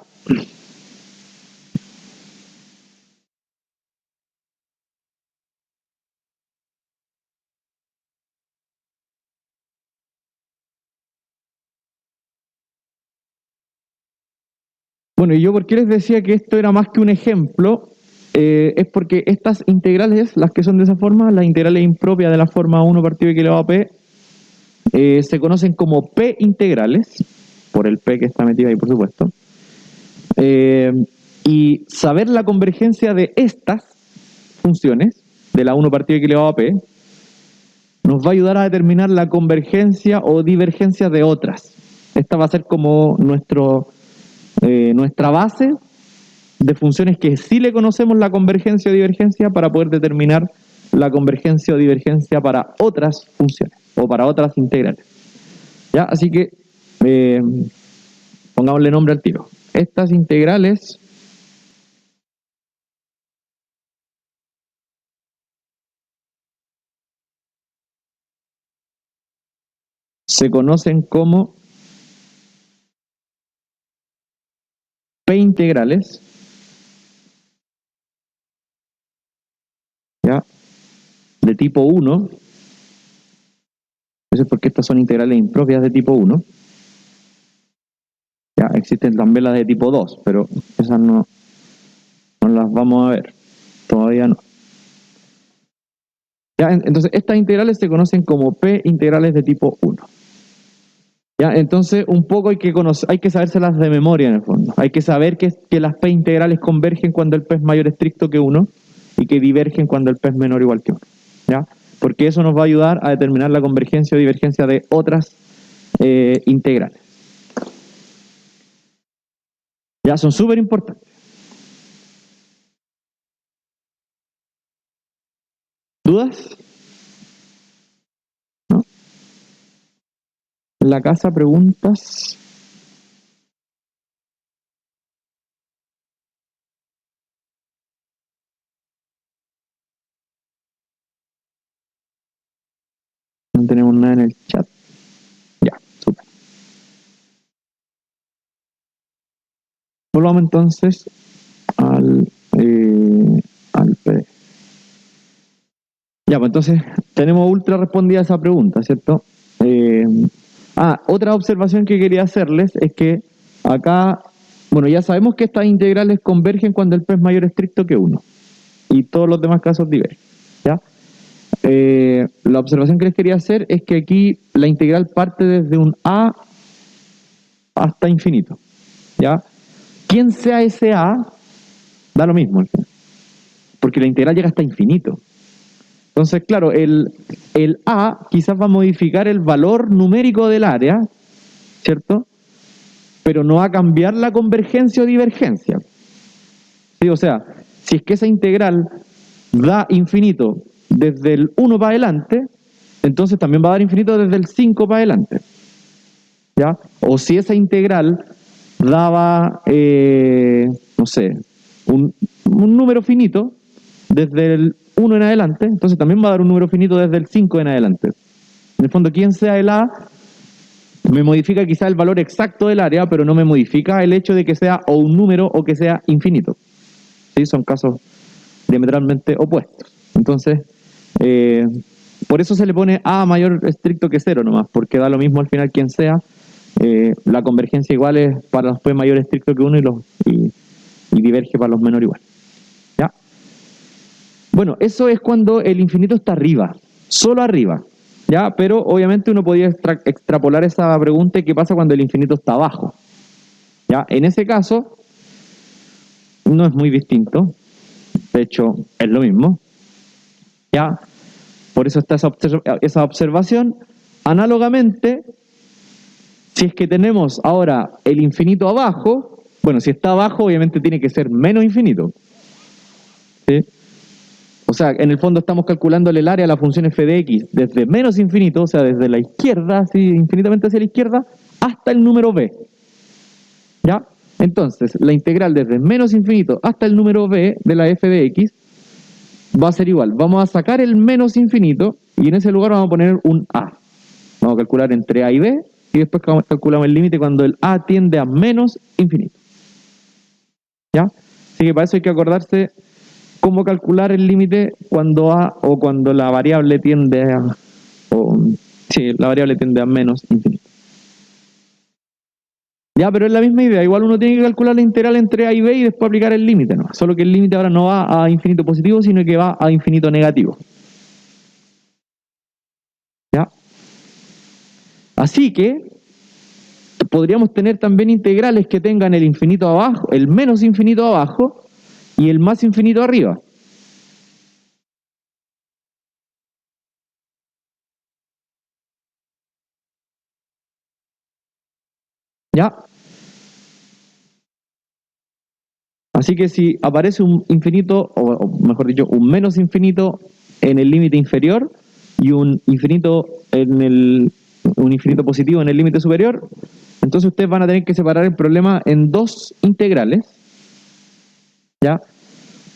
Bueno, y yo por qué les decía que esto era más que un ejemplo, es porque estas integrales, las que son de esa forma, las integrales impropias de la forma 1 partido de elevado a P, se conocen como P integrales, por el P que está metido ahí, por supuesto. Y saber la convergencia de estas funciones, de la 1 partido de elevado a P, nos va a ayudar a determinar la convergencia o divergencia de otras. Esta va a ser como nuestra base de funciones que sí le conocemos la convergencia o divergencia para poder determinar la convergencia o divergencia para otras funciones o para otras integrales. ¿Ya? Así que pongámosle nombre al tiro. Estas integrales se conocen como P integrales, ¿ya? De tipo 1. Eso es porque estas son integrales impropias de tipo 1. Ya existen también las de tipo 2, pero esas no las vamos a ver. Todavía no. ¿Ya? Entonces, estas integrales se conocen como P integrales de tipo 1. ¿Ya? Entonces, un poco hay que sabérselas de memoria en el fondo. Hay que saber que las P integrales convergen cuando el P es mayor estricto que 1 y que divergen cuando el P es menor o igual que 1. ¿Ya? Porque eso nos va a ayudar a determinar la convergencia o divergencia de otras integrales. Ya, son súper importantes. ¿Dudas? ¿No? En la casa, preguntas. No tenemos nada en el chat. Ya, súper. Volvamos entonces al PDF. Ya, pues entonces tenemos ultra respondida esa pregunta, ¿cierto? Otra observación que quería hacerles es que acá, bueno, ya sabemos que estas integrales convergen cuando el P es mayor estricto que 1 y todos los demás casos divergen, ¿ya? La observación que les quería hacer es que aquí la integral parte desde un A hasta infinito, ¿ya? Quien sea ese A, da lo mismo, porque la integral llega hasta infinito. Entonces, claro, el A quizás va a modificar el valor numérico del área, ¿cierto? Pero no va a cambiar la convergencia o divergencia. ¿Sí? O sea, si es que esa integral da infinito desde el 1 para adelante, entonces también va a dar infinito desde el 5 para adelante. ¿Ya? O si esa integral daba, no sé, un número finito desde el 1 en adelante, entonces también va a dar un número finito desde el 5 en adelante. En el fondo, quien sea el A, me modifica quizá el valor exacto del área, pero no me modifica el hecho de que sea o un número o que sea infinito. ¿Sí? Son casos diametralmente opuestos. Entonces, por eso se le pone A mayor estricto que 0 nomás, porque da lo mismo al final quien sea. La convergencia igual es para los P mayor estricto que 1 y diverge para los menor igual. ¿Ya? Bueno, eso es cuando el infinito está arriba, solo arriba. ¿Ya? Pero obviamente uno podría extrapolar esa pregunta: ¿qué pasa cuando el infinito está abajo? ¿Ya? En ese caso, no es muy distinto. De hecho, es lo mismo. ¿Ya? Por eso está esa observación. Análogamente, si es que tenemos ahora el infinito abajo, bueno, si está abajo, obviamente tiene que ser menos infinito. ¿Sí? O sea, en el fondo estamos calculando el área de la función f de x desde menos infinito, o sea, desde la izquierda, así infinitamente hacia la izquierda, hasta el número b. ¿Ya? Entonces, la integral desde menos infinito hasta el número b de la f de x va a ser igual. Vamos a sacar el menos infinito y en ese lugar vamos a poner un a. Vamos a calcular entre a y b y después calculamos el límite cuando el a tiende a menos infinito. ¿Ya? Así que para eso hay que acordarse cómo calcular el límite cuando a o cuando la variable tiende a... sí, la variable tiende a menos infinito. Ya, pero es la misma idea. Igual uno tiene que calcular la integral entre a y b y después aplicar el límite, ¿no? Solo que el límite ahora no va a infinito positivo, sino que va a infinito negativo. ¿Ya? Así que podríamos tener también integrales que tengan el infinito abajo, el menos infinito abajo y el más infinito arriba. ¿Ya? Así que si aparece un infinito, o mejor dicho, un menos infinito en el límite inferior y un infinito positivo en el límite superior, entonces ustedes van a tener que separar el problema en dos integrales, ¿ya?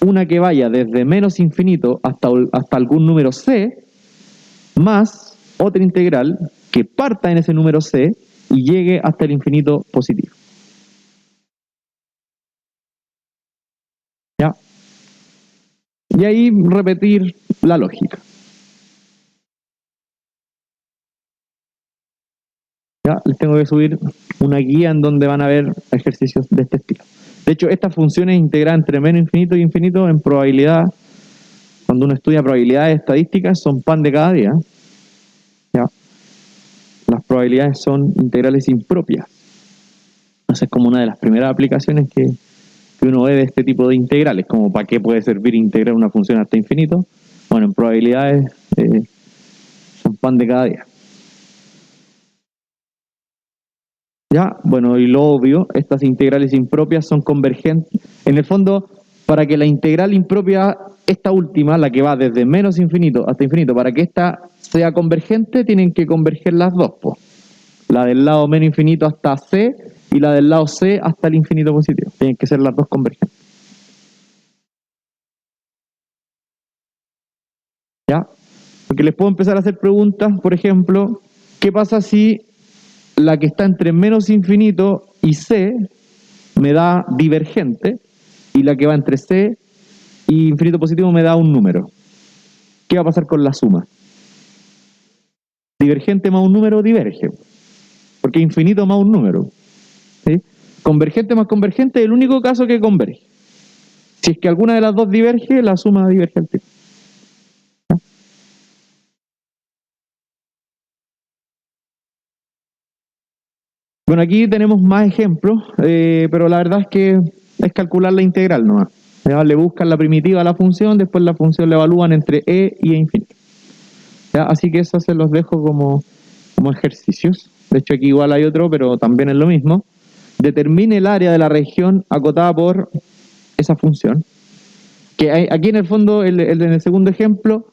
Una que vaya desde menos infinito hasta algún número c, más otra integral que parta en ese número c y llegue hasta el infinito positivo. ¿Ya? Y ahí repetir la lógica. ¿Ya? Les tengo que subir una guía en donde van a ver ejercicios de este estilo. De hecho, estas funciones integradas entre menos infinito y infinito en probabilidad, cuando uno estudia probabilidades estadísticas, son pan de cada día. ¿Ya? Las probabilidades son integrales impropias. Esa es como una de las primeras aplicaciones que uno ve de este tipo de integrales, como para qué puede servir integrar una función hasta infinito. Bueno, en probabilidades son pan de cada día. ¿Ya? Bueno, y lo obvio, estas integrales impropias son convergentes. En el fondo, para que la integral impropia, esta última, la que va desde menos infinito hasta infinito, para que esta sea convergente, tienen que converger las dos, po. La del lado menos infinito hasta c y la del lado c hasta el infinito positivo. Tienen que ser las dos convergentes. ¿Ya? Porque les puedo empezar a hacer preguntas, por ejemplo, ¿qué pasa si la que está entre menos infinito y c me da divergente y la que va entre c y infinito positivo me da un número? ¿Qué va a pasar con la suma? Divergente más un número diverge, porque infinito más un número. ¿Sí? Convergente más convergente es el único caso que converge. Si es que alguna de las dos diverge, la suma diverge al tiro. Bueno, aquí tenemos más ejemplos, pero la verdad es que es calcular la integral nomás. ¿Ya? Le buscan la primitiva a la función, después la función la evalúan entre e y e infinito. ¿Ya? Así que eso se los dejo como ejercicios. De hecho aquí igual hay otro, pero también es lo mismo. Determine el área de la región acotada por esa función. Que hay, aquí en el fondo, en el segundo ejemplo,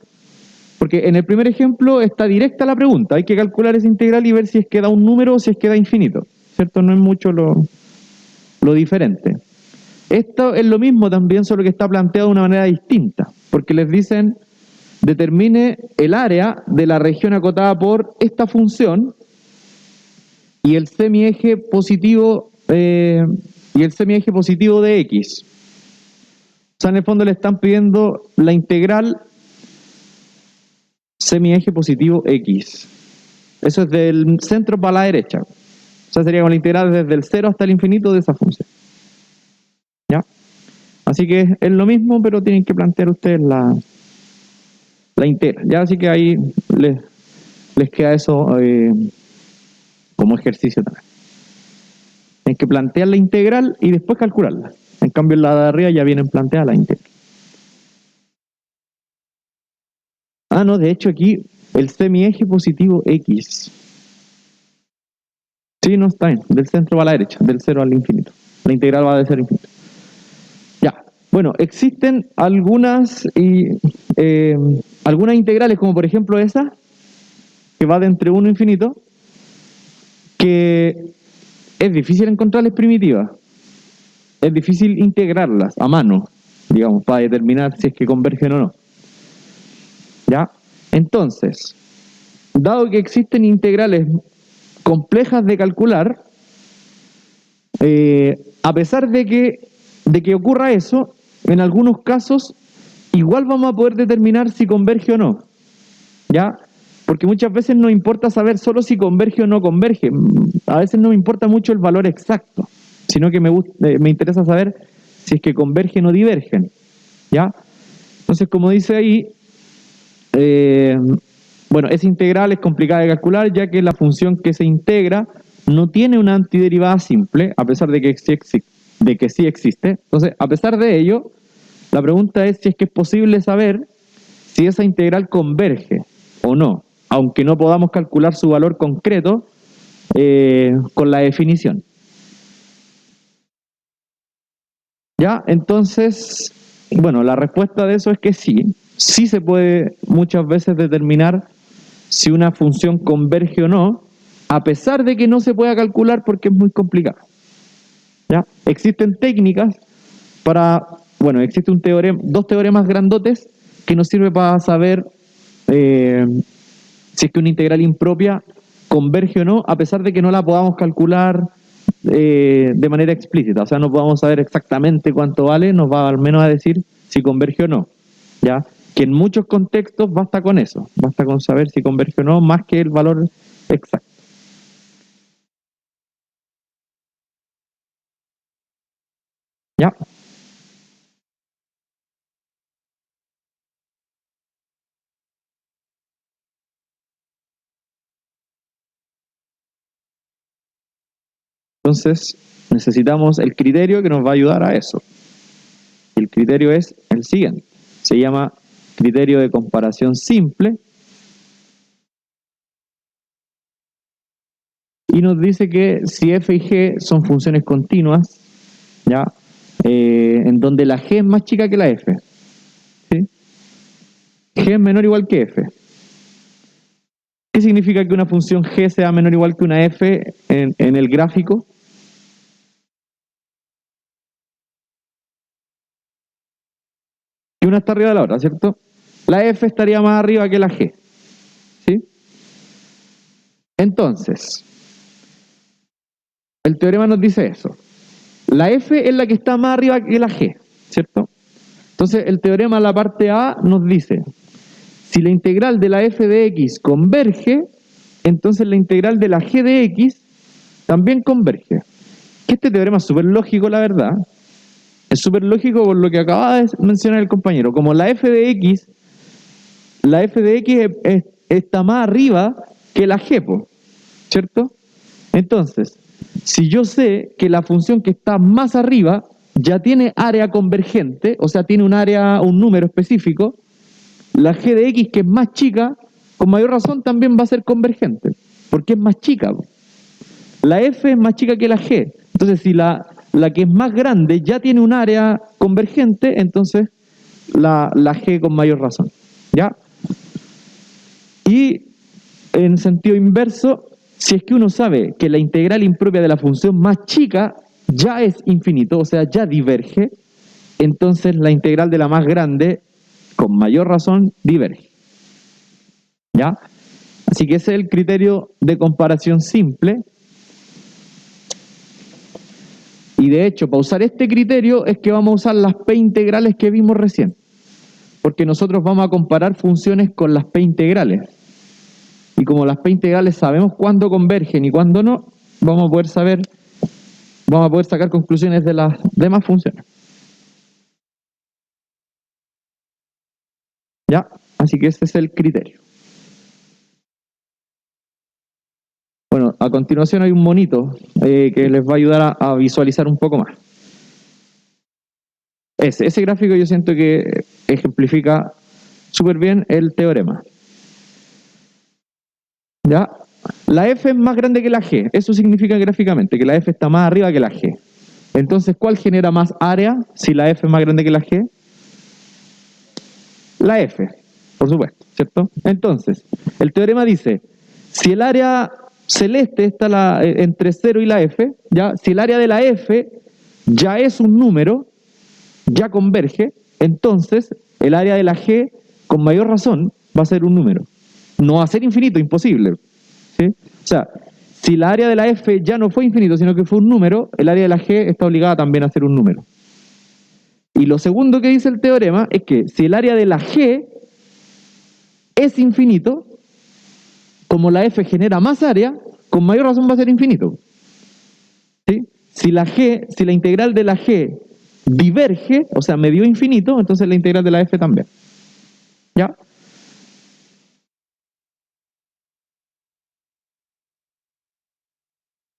porque en el primer ejemplo está directa la pregunta. Hay que calcular esa integral y ver si es que da un número o si es que da infinito. ¿Cierto? No es mucho lo diferente. Esto es lo mismo también, solo que está planteado de una manera distinta. Porque les dicen, determine el área de la región acotada por esta función y el semieje positivo de x. O sea, en el fondo le están pidiendo la integral semieje positivo x. Eso es del centro para la derecha. O sea, sería con la integral desde el 0 hasta el infinito de esa función. ¿Ya? Así que es lo mismo, pero tienen que plantear ustedes la integral. ¿Ya? Así que ahí les queda eso como ejercicio también. Tienen que plantear la integral y después calcularla. En cambio, en la de arriba ya vienen planteadas la integral. Ah, no, de hecho aquí el semieje positivo x. Sí, no está bien. Del centro va a la derecha, del 0 al infinito. La integral va de 0 a infinito. Ya. Bueno, existen algunas algunas integrales, como por ejemplo esa, que va de entre 1 e infinito, que es difícil encontrarles primitivas. Es difícil integrarlas a mano, digamos, para determinar si es que convergen o no. ¿Ya? Entonces, dado que existen integrales complejas de calcular, a pesar de que ocurra eso, en algunos casos igual vamos a poder determinar si converge o no. ¿Ya? Porque muchas veces nos importa saber solo si converge o no converge. A veces no me importa mucho el valor exacto, sino que me interesa saber si es que convergen o divergen. ¿Ya? Entonces, como dice ahí, bueno, esa integral es complicada de calcular, ya que la función que se integra no tiene una antiderivada simple, a pesar de que sí existe. Entonces, a pesar de ello, la pregunta es si es que es posible saber si esa integral converge o no, aunque no podamos calcular su valor concreto con la definición. ¿Ya? Entonces, bueno, la respuesta de eso es que sí. Sí se puede muchas veces determinar si una función converge o no, a pesar de que no se pueda calcular porque es muy complicado. ¿Ya? Existen técnicas para, bueno, existe un teorema, dos teoremas grandotes que nos sirve para saber si es que una integral impropia converge o no, a pesar de que no la podamos calcular de manera explícita. O sea, no podamos saber exactamente cuánto vale, nos va al menos a decir si converge o no. ¿Ya? Que en muchos contextos basta con eso, basta con saber si converge o no, más que el valor exacto. ¿Ya? Entonces, necesitamos el criterio que nos va a ayudar a eso. El criterio es el siguiente. Se llama criterio de comparación simple y nos dice que si f y g son funciones continuas, ¿ya? En donde la g es más chica que la f, ¿sí? G es menor o igual que f. ¿Qué significa que una función g sea menor o igual que una f en el gráfico? Que una está arriba de la otra, ¿cierto? La f estaría más arriba que la g, ¿sí? Entonces, el teorema nos dice eso. La f es la que está más arriba que la g, ¿cierto? Entonces, el teorema, la parte A, nos dice, si la integral de la f de x converge, entonces la integral de la g de x también converge. Que este teorema es súper lógico, la verdad. Es súper lógico por lo que acaba de mencionar el compañero. Como la f de x está más arriba que la g, ¿cierto? Entonces, si yo sé que la función que está más arriba ya tiene área convergente, o sea, tiene un número específico, la g de x, que es más chica, con mayor razón también va a ser convergente, porque es más chica. La f es más chica que la g. Entonces, si la que es más grande ya tiene un área convergente, entonces la g con mayor razón. ¿Ya? Y en sentido inverso, si es que uno sabe que la integral impropia de la función más chica ya es infinito, o sea, ya diverge, entonces la integral de la más grande, con mayor razón, diverge. ¿Ya? Así que ese es el criterio de comparación simple. Y de hecho, para usar este criterio es que vamos a usar las p integrales que vimos recién. Porque nosotros vamos a comparar funciones con las p integrales. Y como las p integrales sabemos cuándo convergen y cuándo no, vamos a poder sacar conclusiones de las demás funciones. ¿Ya? Así que ese es el criterio. Bueno, a continuación hay un monito que les va a ayudar a visualizar un poco más. Ese gráfico yo siento que ejemplifica súper bien el teorema. ¿Ya? La f es más grande que la g. Eso significa gráficamente que la f está más arriba que la g. Entonces, ¿cuál genera más área si la f es más grande que la g? la F, por supuesto, ¿cierto? Entonces, el teorema dice, si el área celeste está entre 0 y la F, ¿ya? Si el área de la F ya es un número, ya converge, entonces el área de la G, con mayor razón, va a ser un número. No va a ser infinito, imposible. ¿Sí? O sea, si la área de la F ya no fue infinito, sino que fue un número, el área de la G está obligada también a ser un número. Y lo segundo que dice el teorema es que si el área de la G es infinito, como la F genera más área, con mayor razón va a ser infinito. ¿Sí? Si la integral de la G diverge, o sea, me dio infinito, entonces la integral de la F también. ¿Ya?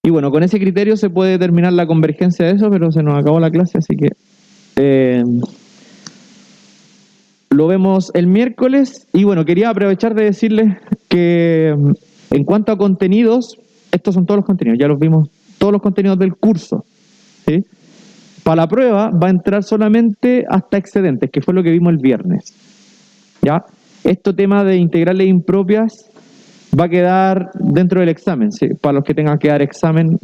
Y bueno, con ese criterio se puede determinar la convergencia de eso, pero se nos acabó la clase, así que lo vemos el miércoles. Y bueno, quería aprovechar de decirles que en cuanto a contenidos, estos son todos los contenidos, ya los vimos, todos los contenidos del curso. ¿Sí? Para la prueba va a entrar solamente hasta excedentes, que fue lo que vimos el viernes. ¿Ya? Este tema de integrales impropias va a quedar dentro del examen, ¿sí? Para los que tengan que dar examen,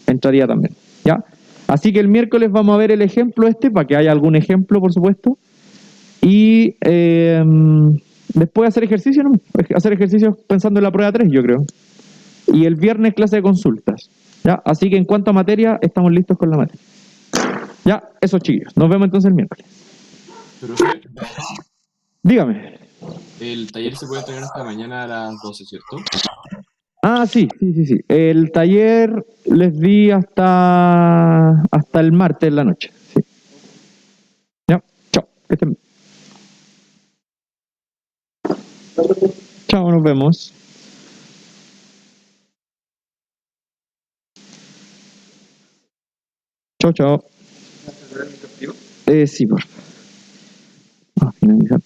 entraría también, ¿ya? Así que el miércoles vamos a ver el ejemplo para que haya algún ejemplo, por supuesto, y después hacer ejercicio, ¿no? Hacer ejercicios pensando en la prueba 3, yo creo. Y el viernes clase de consultas, ¿ya? Así que en cuanto a materia, estamos listos con la materia. Ya, eso, chiquillos. Nos vemos entonces el miércoles. Profe, Dígame. el taller se puede entregar hasta mañana a las 12, ¿cierto? Ah, sí. El taller les di hasta el martes en la noche. Sí. Ya, chao. Que estén bien. Chao, nos vemos. Chao, chao. Sí, por favor. Finalizar.